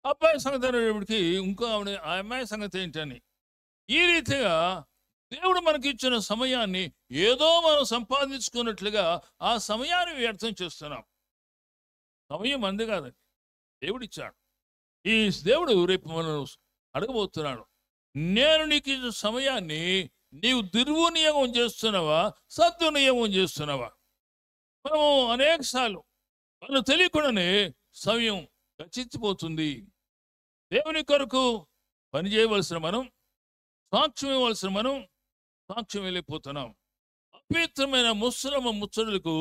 S1: అబ్బాయి సంగతి అనేటప్పటికి ఇంకో ఆ అమ్మాయి సంగతి ఏంటని. ఈ రీతిగా దేవుడు మనకి ఇచ్చిన సమయాన్ని ఏదో మనం సంపాదించుకున్నట్లుగా ఆ సమయాన్ని వ్యర్థం చేస్తున్నాం. సమయం అంది కాదండి, దేవుడిచ్చాడు. ఈ దేవుడు రేపు మనం అడగబోతున్నాడు, నేను నీకు ఇచ్చిన సమయాన్ని నీవు దుర్వినియోగం చేస్తున్నావా, సద్వినియోగం చేస్తున్నావా? మనము అనేక సార్లు మనం తెలియకుండానే సమయం గతించిపోతుంది. దేవుని కొరకు పనిచేయవలసిన మనం, సాక్ష్యం ఇవ్వవలసిన మనం సాక్ష్యం వెళ్ళిపోతున్నాం. అపవిత్రమైన ముచ్చటలకు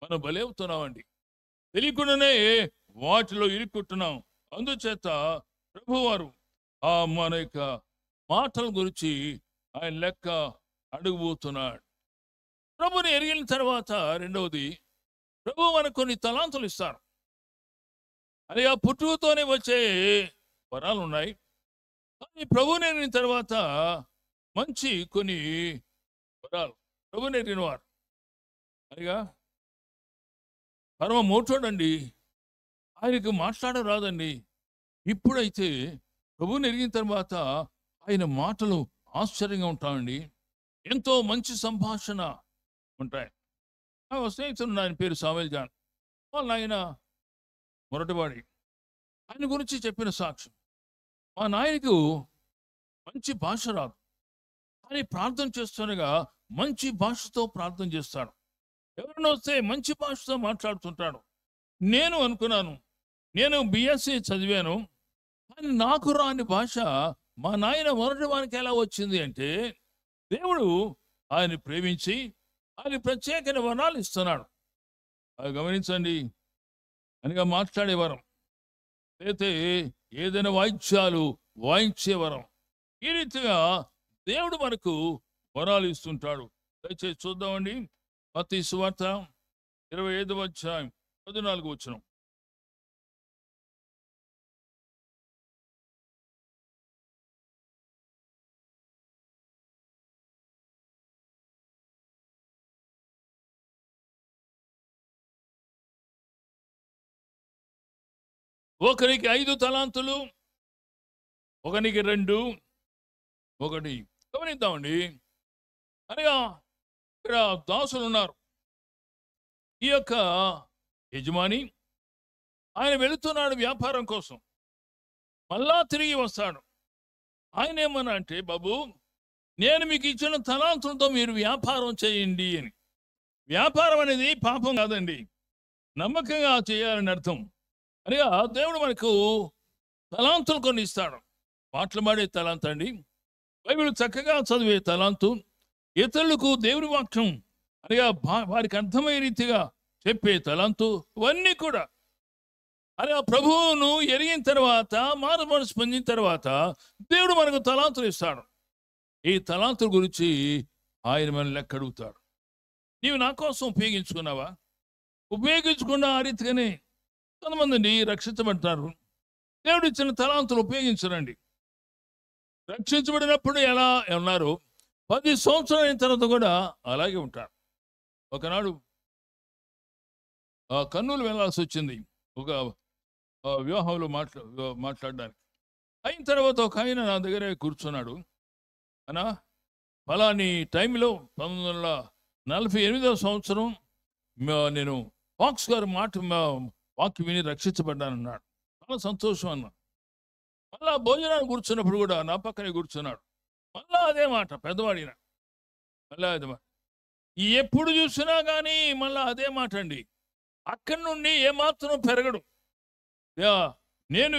S1: మనం బలవుతున్నామండి. తెలియకుండానే వాటిలో ఇరుక్కుంటున్నాం. అందుచేత ప్రభువారు మన యొక్క మాటల గురించి ఆయన లెక్క అడుగుబోతున్నాడు. ప్రభుని ఎరిగిన తర్వాత రెండవది, ప్రభు మనకు కొన్ని తలాంతులు ఇస్తారు. అది ఆ పుట్టుకతోనే వచ్చే వరాలు ఉన్నాయి. కానీ ప్రభుని ఎరిగిన తర్వాత మంచి కొన్ని వరాలు. ప్రభుని ఎరిగిన వారు అదిగా పరమ మోటోడండి ఆయనకు మాట్లాడరాదండి. ఇప్పుడైతే ప్రభువుని ఎరిగిన తర్వాత ఆయన మాటలు ఆశ్చర్యంగా ఉంటాయండి. ఎంతో మంచి సంభాషణ ఉంటాయి. నా స్నేహితుడు, ఆయన పేరు సాముయేల్ జాన్. వాళ్ళ ఆయన మొరటివాడి. ఆయన గురించి చెప్పిన సాక్ష్యం, మా నాయనకు మంచి భాష రాదు, కానీ ప్రార్థన చేస్తుండగా మంచి భాషతో ప్రార్థన చేస్తాడు. ఎవరైనా వస్తే మంచి భాషతో మాట్లాడుతుంటాడు. నేను అనుకున్నాను, నేను బిఎస్సి చదివాను, కానీ నాకు రాని భాష మా నాయన మొదటి వానికి ఎలా వచ్చింది అంటే, దేవుడు ఆయన ప్రేమించి ఆయన ప్రత్యేకమైన వరాలు ఇస్తున్నాడు. అది గమనించండి. అనగా మాట్లాడే వరం, అయితే ఏదైనా వాయిద్యాలు వాయించే వరం, ఈ రీతిగా దేవుడు మనకు వరాలు ఇస్తుంటాడు. దయచేసి చూద్దామండి. మత్తయి సువార్త 25వ అధ్యాయం 14వ వచనం. ఒకరికి 5 తలాంతులు, ఒకనికి 2, ఒకటి. గమనిద్దామండి. అనగా ఇక్కడ దాసులు ఉన్నారు. ఈ యొక్క యజమాని ఆయన వెళుతున్నాడు వ్యాపారం కోసం, మళ్ళా తిరిగి వస్తాడు. ఆయన ఏమన్నా అంటే, బాబు నేను మీకు ఇచ్చిన తలాంతులతో మీరు వ్యాపారం చేయండి అని. వ్యాపారం అనేది పాపం కాదండి, నమ్మకంగా చేయాలని అర్థం. అనగా దేవుడు మనకు తలాంతులు కొన్ని ఇస్తాడు. మాట్లాడే తలాంత్ అండి, బైబిల్ చక్కగా చదివే తలాంతు, ఇతరులకు దేవుని వాక్యం అనగా వారికి అర్థమయ్యే రీతిగా చెప్పే తలాంతు, ఇవన్నీ కూడా అనగా ప్రభువును ఎరిగిన తర్వాత, మారు మనసు పొందిన తర్వాత దేవుడు మనకు తలాంతులు ఇస్తాడు. ఈ తలాంతుల గురించి ఆయన మనల్ని లెక్క అడుగుతాడు. నీవు నా కోసం ఉపయోగించుకున్నావా? ఉపయోగించుకున్న ఆ రీతిగానే కొంతమంది రక్షించబడతారు. దేవుడు ఇచ్చిన తలాంతులు ఉపయోగించరండి. రక్షించబడినప్పుడు ఎలా ఉన్నారు, 10 సంవత్సరాలు అయిన తర్వాత కూడా అలాగే ఉంటారు. ఒకనాడు కర్నూలు వెళ్ళాల్సి వచ్చింది ఒక వివాహంలో మాట్లాడడానికి. అయిన తర్వాత ఒక ఆయన నా దగ్గరే కూర్చున్నాడు. అన్నా, ఫలాని టైంలో 1948వ సంవత్సరం నేను ఫాక్స్ గారు వాక్యం విని రక్షించబడ్డానన్నాడు. చాలా సంతోషం అన్నా. మళ్ళా భోజనాన్ని కూర్చున్నప్పుడు కూడా నా పక్కనే కూర్చున్నాడు. మళ్ళా అదే మాట, పెద్దవాడిన మళ్ళా అదే మాట. ఎప్పుడు చూసినా కానీ మళ్ళా అదే మాట అండి. అక్కడి నుండి ఏమాత్రం పెరగడు. నేను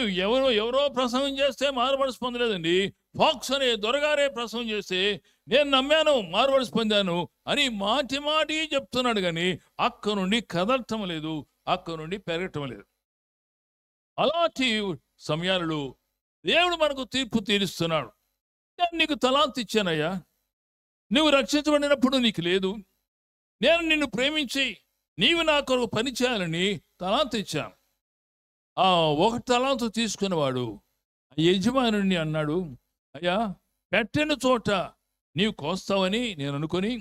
S1: ఎవరో ప్రసంగం చేస్తే మారుమనసు పొందలేదండి. ఫాక్స్ అనే దొరగారే ప్రసంగం చేస్తే నేను నమ్మాను, మారుమనసు పొందాను అని మాటి చెప్తున్నాడు. కానీ అక్క నుండి కదలటం లేదు, అక్క నుండి పెరగటం లేదు. అలాంటి సమయాలలో దేవుడు మనకు తీర్పు తీరుస్తున్నాడు. నేను నీకు తలాంతు ఇచ్చానయ్యా, నువ్వు రక్షించబడినప్పుడు నీకు లేదు, నేను నిన్ను ప్రేమించి నీవు నా కొరకు పని చేయాలని తలాంతు ఇచ్చాను. ఆ ఒక తలాంతు తీసుకున్నవాడు యజమానుని అన్నాడు, అయ్యా పెట్టిన చోట నీవు కోస్తావని నేను అనుకొని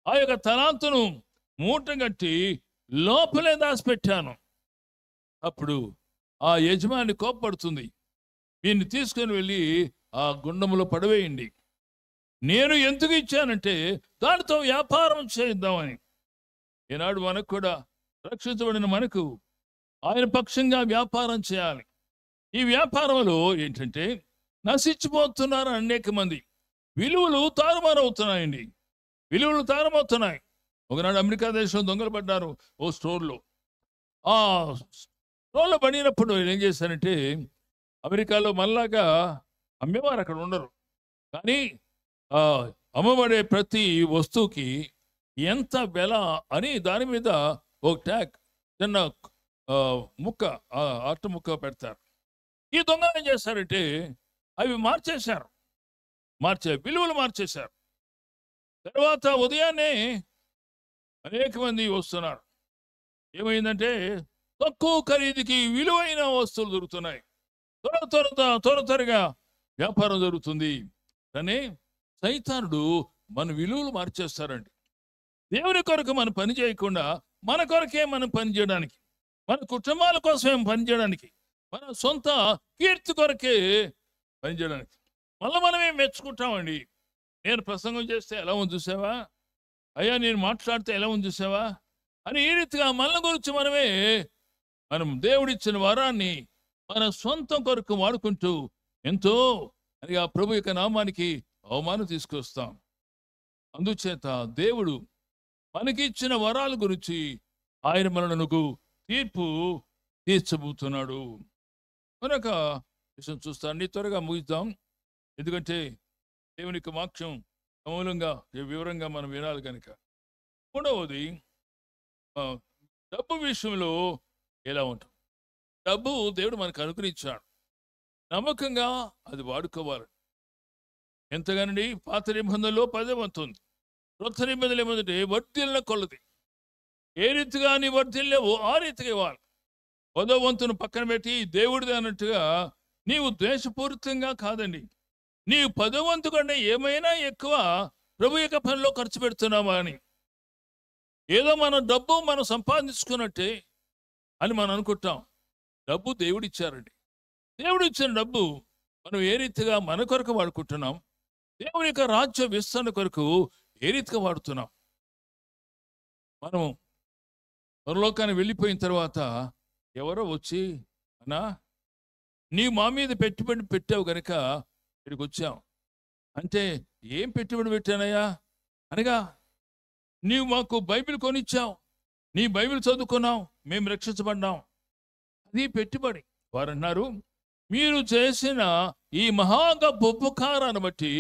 S1: ఆ యొక్క తలాంతును మూట కట్టి లోపలే దాచిపెట్టాను. అప్పుడు ఆ యజమాని కోప్పడుతుంది, వీడిని తీసుకొని వెళ్ళి ఆ గుండంలో పడవేయండి. నేను ఎందుకు ఇచ్చానంటే దానితో వ్యాపారం చేద్దామని. ఈనాడు మనకు కూడా, రక్షించబడిన మనకు ఆయన పక్షంగా వ్యాపారం చేయాలి. ఈ వ్యాపారంలో ఏంటంటే నశించిపోతున్నారు అనేక మంది. విలువలు తారుమారవుతున్నాయండి, విలువలు తారుమవుతున్నాయి. ఒకనాడు అమెరికా దేశంలో దొంగలు పడ్డారు ఓ స్టోర్లో. ఆ స్టోర్లో పడినప్పుడు ఏం చేశారంటే, అమెరికాలో మళ్ళాగా అమ్మేవారు అక్కడ ఉండరు, కానీ అమ్మబడే ప్రతి వస్తువుకి ఎంత వెల అని దాని మీద ఒక ట్యాగ్, చిన్న ముక్క, అట్ట ముక్క పెడతారు. ఈ దొంగ ఏం చేశారంటే అవి విలువలు మార్చేశారు. తర్వాత ఉదయాన్నే అనేక మంది వస్తున్నారు. ఏమైందంటే తక్కువ ఖరీదుకి విలువైన వస్తువులు దొరుకుతున్నాయి. త్వరగా వ్యాపారం జరుగుతుంది. కానీ సైతానుడు మన విలువలు మార్చేస్తారండి. దేవుని కొరకు మనం పని చేయకుండా మన కొరకే మనం పని చేయడానికి, మన కుటుంబాల కోసమే పనిచేయడానికి, మన సొంత కీర్తి కొరకే పనిచేయడానికి మళ్ళీ మనమే మెచ్చుకుంటామండి. నేను ప్రసంగం చేస్తే ఎలా ఉంది చూసావా, అయ్యా నేను మాట్లాడితే ఎలా ఉంది చూసావా అని ఈ రీతిగా మన గురించి మనం దేవుడిచ్చిన వరాన్ని మన సొంతం కొరకు వాడుకుంటూ ఎంతో అని ఆ ప్రభు యొక్క నామానికి అవమానం తీసుకొస్తాం. అందుచేత దేవుడు మనకిచ్చిన వరాల గురించి ఆయన మనకు తీర్పు తీర్చబోతున్నాడు కనుక విషయం చూస్తాను. త్వరగా ముగిద్దాం, ఎందుకంటే దేవునికి వాక్యం సమూలంగా వివరంగా మనం వినాలి కనుక. మూడవది, డబ్బు విషయంలో ఎలా ఉంటుంది. డబ్బు దేవుడు మనకు అనుగ్రహించాడు, నమ్మకంగా అది వాడుకోవాలి. ఎంతగానండి పాత నిబంధనలో 10వ వంతు ఉంది, క్రొత్త నిబంధనలు ఏమంటే వర్ధిల్ల కొలది. ఏ రీతిగా నీ వర్ధిల్లేవో ఆ రీతిగా ఇవ్వాలి. 10వ వంతును పక్కన పెట్టి దేవుడిది అన్నట్టుగా నీవు ద్వేషపూరితంగా కాదండి, నీవు 10వ వంతు కంటే ఏమైనా ఎక్కువ ప్రభు యొక్క పనిలో ఖర్చు పెడుతున్నావా అని. ఏదో మన డబ్బు మనం సంపాదించుకున్నట్టే అని మనం అనుకుంటాం. డబ్బు దేవుడిచ్చారండి. దేవుడు ఇచ్చిన డబ్బు మనం ఏ రీతిగా మన కొరకు వాడుకుంటున్నాం, దేవుని యొక్క రాజ్య విస్తరణ కొరకు ఏ రీతిగా వాడుతున్నాం. మనం పరలోకానికి వెళ్ళిపోయిన తర్వాత ఎవరో వచ్చి, అన్నా నీ మా మీద పెట్టుబడి పెట్టావు గనక ఇక్కడికి వచ్చాం అంటే, ఏం పెట్టుబడి పెట్టానయ్యా అనగా, నీవు మాకు బైబిల్ కొనిచ్చావు, నీ బైబిల్ చదువుకున్నాం, మేము రక్షించబడ్డాం, అది పెట్టుబడి. వారు అన్నారు, మీరు చేసిన ఈ మహాగ ఉపకారాన్ని బట్టి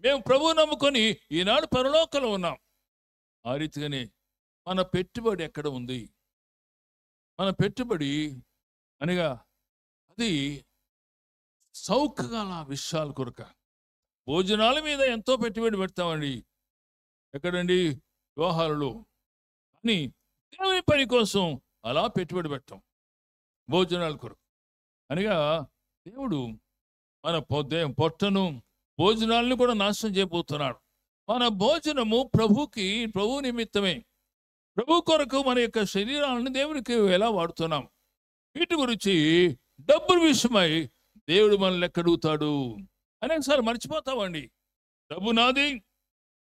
S1: మేము ప్రభువు నమ్ముకొని ఈనాడు పరలోకంలో ఉన్నాం. ఆ రీతిగానే మన పెట్టుబడి ఎక్కడ ఉంది? మన పెట్టుబడి అనగా అది సౌకర్యాల విషయాల కొరక. భోజనాల మీద ఎంతో పెట్టుబడి పెడతామండి, ఎక్కడండి? వివాహాలలో. కానీ దేవుని పని కోసం అలా పెట్టుబడి పెట్టాం, భోజనాల కొరకు. అనగా దేవుడు మన పొట్టను భోజనాలను కూడా నాశనం చేయబోతున్నాడు. మన భోజనము ప్రభు నిమిత్తమే. ప్రభు కొరకు మన యొక్క శరీరాలను దేవునికి ఎలా వాడుతున్నాం, వీటి గురించి డబ్బుల విషయమై దేవుడు మనల్ని ఎక్కడుగుతాడు అనేకసారి మర్చిపోతామండి. డబ్బు నాది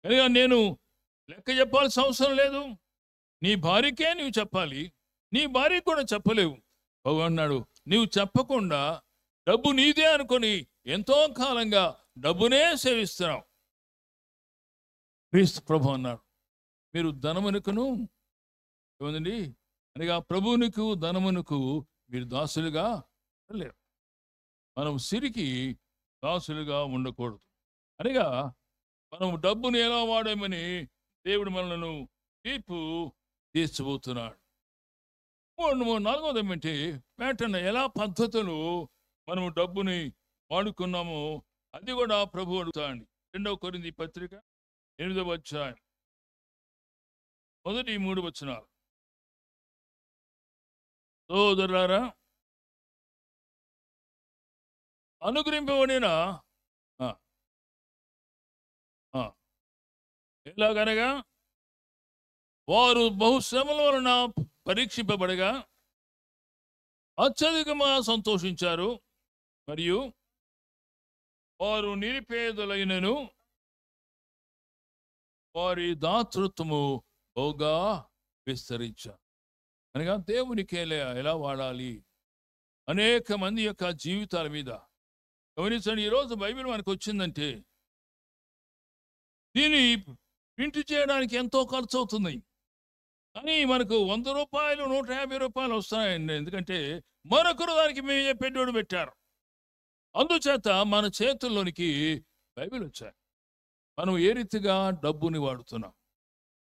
S1: కనుక నేను లెక్క చెప్పాల్సిన అవసరం లేదు. నీ భార్యకే నువ్వు చెప్పాలి, నీ భార్యకు కూడా చెప్పలేవు. ప్రభు అన్నాడు, నీవు చెప్పకుండా డబ్బు నీదే అనుకొని ఎంతో కాలంగా డబ్బునే సేవిస్తున్నావు. క్రీస్తు ప్రభు అన్నాడు, మీరు ధనమునకును ఏమందండి అనగా ప్రభువునికు ధనమునకు మీరు దాసులుగా లేరు. మనం సిరికి దాసులుగా ఉండకూడదు. అనగా మనం డబ్బుని ఎలా వాడామని దేవుడు మనలను తీర్పు తీర్చబోతున్నాడు. నాలుగవది ఏమంటే ప్యాటర్న్, ఎలా పద్ధతులు మనము డబ్బుని వాడుకున్నామో అది కూడా ప్రభు అడుగుతాండి. 2వ కొరింథీ పత్రిక 8వ అధ్యాయం 1-3 వచనాలు. సోదరులారా, అనుగ్రహింపబడిన ఎలాగనగా వారు బహుశ్రమల వలన పరీక్షింపబడగా అత్యధికంగా సంతోషించారు, మరియు వారు నిరుపేదలైనను వారి దాతృత్వము బహుగా విస్తరించారు. అనగా దేవునికి ఎలా వాడాలి అనేక మంది యొక్క జీవితాల మీద. గమనించండి, ఈరోజు బైబిల్ మనకు వచ్చిందంటే దీన్ని ప్రింట్ చేయడానికి ఎంతో ఖర్చు అవుతుంది. కానీ మనకు 100 రూపాయలు 150 రూపాయలు వస్తున్నాయండి. ఎందుకంటే మరొకరు దానికి మేము పెట్టుబడి పెట్టారు. అందుచేత మన చేతుల్లోనికి బైబిల్ వచ్చాయి. మనం ఏ రీతిగా డబ్బుని వాడుతున్నాం.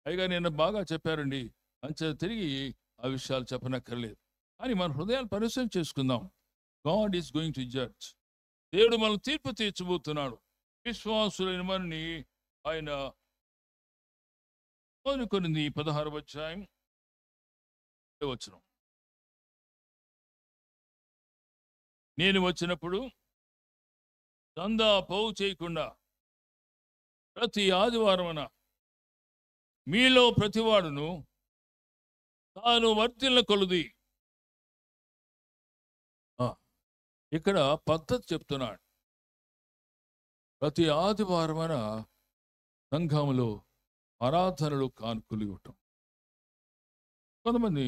S1: పైగా నేను బాగా చెప్పారండి, అంచేత తిరిగి ఆ విషయాలు చెప్పనక్కర్లేదు. కానీ మన హృదయాలు పరిశీలన చేసుకుందాం. God is going to judge. దేవుడు మనం తీర్పు తీర్చబోతున్నాడు. విశ్వాసులైన మనని ఆయన 1 కొరింథీ 16వ అధ్యాయం 7వ వచనం. నేను వచ్చినప్పుడు చందా పోగు చేయకుండా ప్రతి ఆదివారమున మీలో ప్రతివాడును తాను వర్ధిల్ల కొలది ఇక్కడ పద్ధతి చెప్తున్నాడు. ప్రతి ఆదివారమైన సంఘంలో ఆరాధనలు కానుకలు ఇవ్వటం. కొంతమంది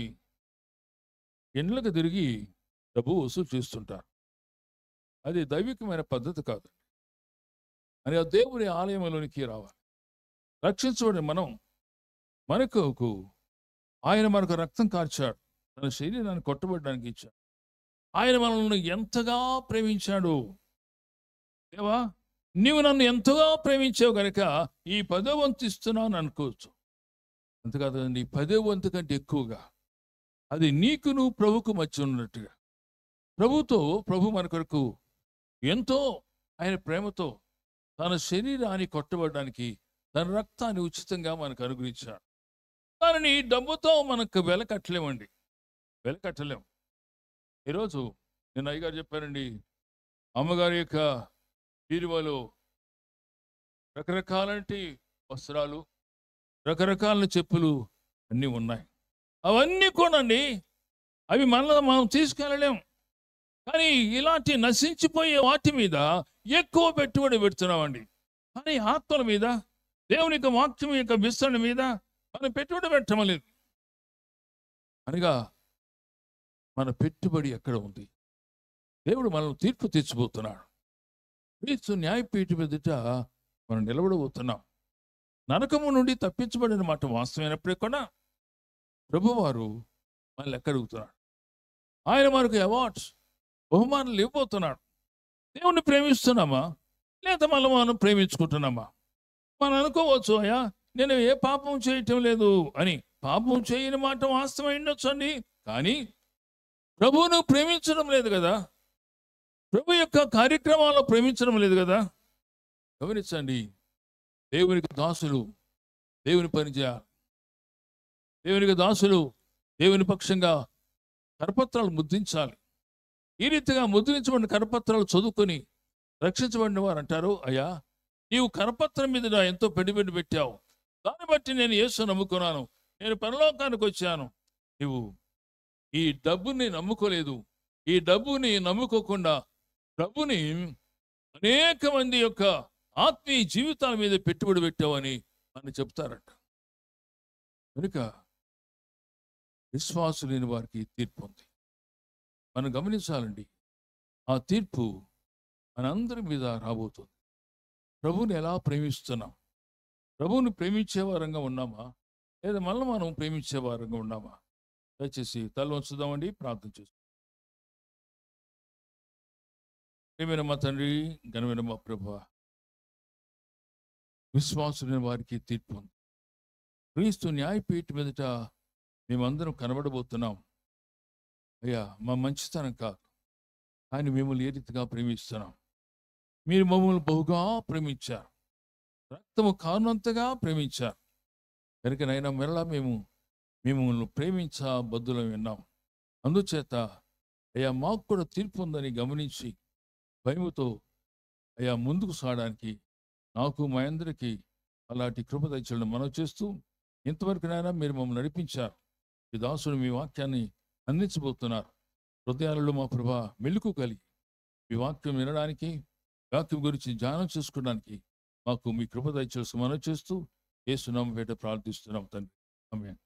S1: ఇండ్లకు తిరిగి డబ్బు వసూలు చేస్తుంటారు. అది దైవికమైన పద్ధతి కాదు. అని ఆ దేవుని ఆలయంలోనికి రావాలి. రక్షించబడిన మనకు ఆయన మనకు రక్తం కార్చాడు, తన శరీరాన్ని కొట్టబడడానికి ఇచ్చాడు. ఆయన మనల్ని ఎంతగా ప్రేమించాడు. దేవా, నీవు నన్ను ఎంతగా ప్రేమించావు కనుక ఈ 10వ వంతు ఇస్తున్నాను అనుకోవచ్చు. అంతేకాదండి, 10వ వంతు కంటే ఎక్కువగా అది నీకును ప్రభుకు మధ్య ఉన్నట్టుగా ప్రభు మన కొరకు ఎంతో ఆయన ప్రేమతో తన శరీరాన్ని కొట్టబడడానికి తన రక్తాన్ని ఉచితంగా మనకు అనుగ్రహించాడు. దానిని డబ్బుతో మనకు వెల కట్టలేం. ఈరోజు నేను అయ్యగారు చెప్పారండి, అమ్మగారి యొక్క బీరువాలో రకరకాలంటి వస్త్రాలు, రకరకాల చెప్పులు అన్నీ ఉన్నాయి. అవన్నీ కొనండి, అవి మనం తీసుకెళ్ళలేం. కానీ ఇలాంటి నశించిపోయే వాటి మీద ఎక్కువ పెట్టుబడి పెడుతున్నామండి. కానీ ఆత్మల మీద, దేవుని యొక్క వాక్యం యొక్క విస్తరణ మీద మనం పెట్టుబడి పెట్టడం లేదు. అనగా మన పెట్టుబడి ఎక్కడ ఉంది? దేవుడు మనల్ని తీర్పు తెచ్చిపోతున్నాడు. క్రీస్తు న్యాయపీఠం ఎదుట మనం నిలబడబోతున్నాం. నరకము నుండి తప్పించబడిన మాట వాస్తవమైనప్పుడే కూడా ప్రభువారు మనల్ని ఎక్కడుగుతున్నాడు. ఆయన మనకు అవార్డ్స్, బహుమానాలు ఇవ్వబోతున్నాడు. దేవుణ్ణి ప్రేమిస్తున్నామా లేదా మనం ప్రేమించుకుంటున్నామా? మనం అనుకోవచ్చు, అయ్యా నేను ఏ పాపం చేయటం లేదు అని. పాపం చేయని మాట వాస్తవం ఉండొచ్చు అండి, కానీ ప్రభువును ప్రేమించడం లేదు కదా, ప్రభు యొక్క కార్యక్రమాలను ప్రేమించడం లేదు కదా. గమనించండి, దేవునికి దాసులు దేవుని పని చేయాలి. దేవునికి దాసులు దేవుని పక్షంగా కరపత్రాలు ముద్రించాలి. ఈ రీతిగా ముద్రించబడిన కరపత్రాలు చదువుకొని రక్షించబడిన వారు అంటారు, అయ్యా నీవు కరపత్రం మీద ఎంతో పెట్టుబడి పెట్టావు, దాన్ని బట్టి నేను యేసు నమ్ముకున్నాను, నేను పరలోకానికి వచ్చాను. నువ్వు ఈ డబ్బుని నమ్ముకోలేదు, ఈ డబ్బుని నమ్ముకోకుండా ప్రభుని అనేక మంది యొక్క ఆత్మీయ జీవితాల మీద పెట్టుబడి పెట్టావని అని చెప్తారట. కనుక విశ్వాసం లేని వారికి తీర్పు ఉంది. మనం గమనించాలండి, ఆ తీర్పు మనందరి మీద రాబోతుంది. ప్రభువుని ఎలా ప్రేమిస్తున్నాం? ప్రభువుని ప్రేమించే వారంగా ఉన్నామా లేదా మనం ప్రేమించే వారంగా ఉన్నామా? దయచేసి తల వంచుదామండి, ప్రార్థన చేస్తాం. ప్రియమైన మా తండ్రి, ఘనమైన మా ప్రభువా, విశ్వాసులైన వారికి తీర్పు ఉంది. క్రీస్తు న్యాయపీఠం మీదట మేమందరం కనబడబోతున్నాం. అయ్యా, మా మంచితనం కాదు, కానీ మిమ్మల్ని ఏ రీతిగా ప్రేమిస్తున్నాం. మీరు మమ్మల్ని బహుగా ప్రేమించారు, రక్తము కారణంతగా ప్రేమించారు. కనుక నైనా మరలా మేము మిమ్మల్ని బద్దులం విన్నాం. అందుచేత అయ్యా మాకు కూడా తీర్పు ఉందని గమనించి భయముతో అయ్యా ముందుకు సాగడానికి నాకు మా అందరికీ అలాంటి కృప దయచేయడం మనం చేస్తూ, ఇంతవరకు నైనా మీరు మమ్మల్ని నడిపించారు. ఈ దాసుడు మీ వాక్యాన్ని అందించబోతున్నారు. హృదయాలలో మా ప్రభా మెలుకు కలిగి మీ వాక్యం వినడానికి, వాక్యం గురించి ధ్యానం చేసుకోవడానికి మాకు మీ కృప దయచేసి మనం చేస్తూ యేసు నామమున ప్రార్థిస్తున్నాం తండ్రి. ఆమేన్.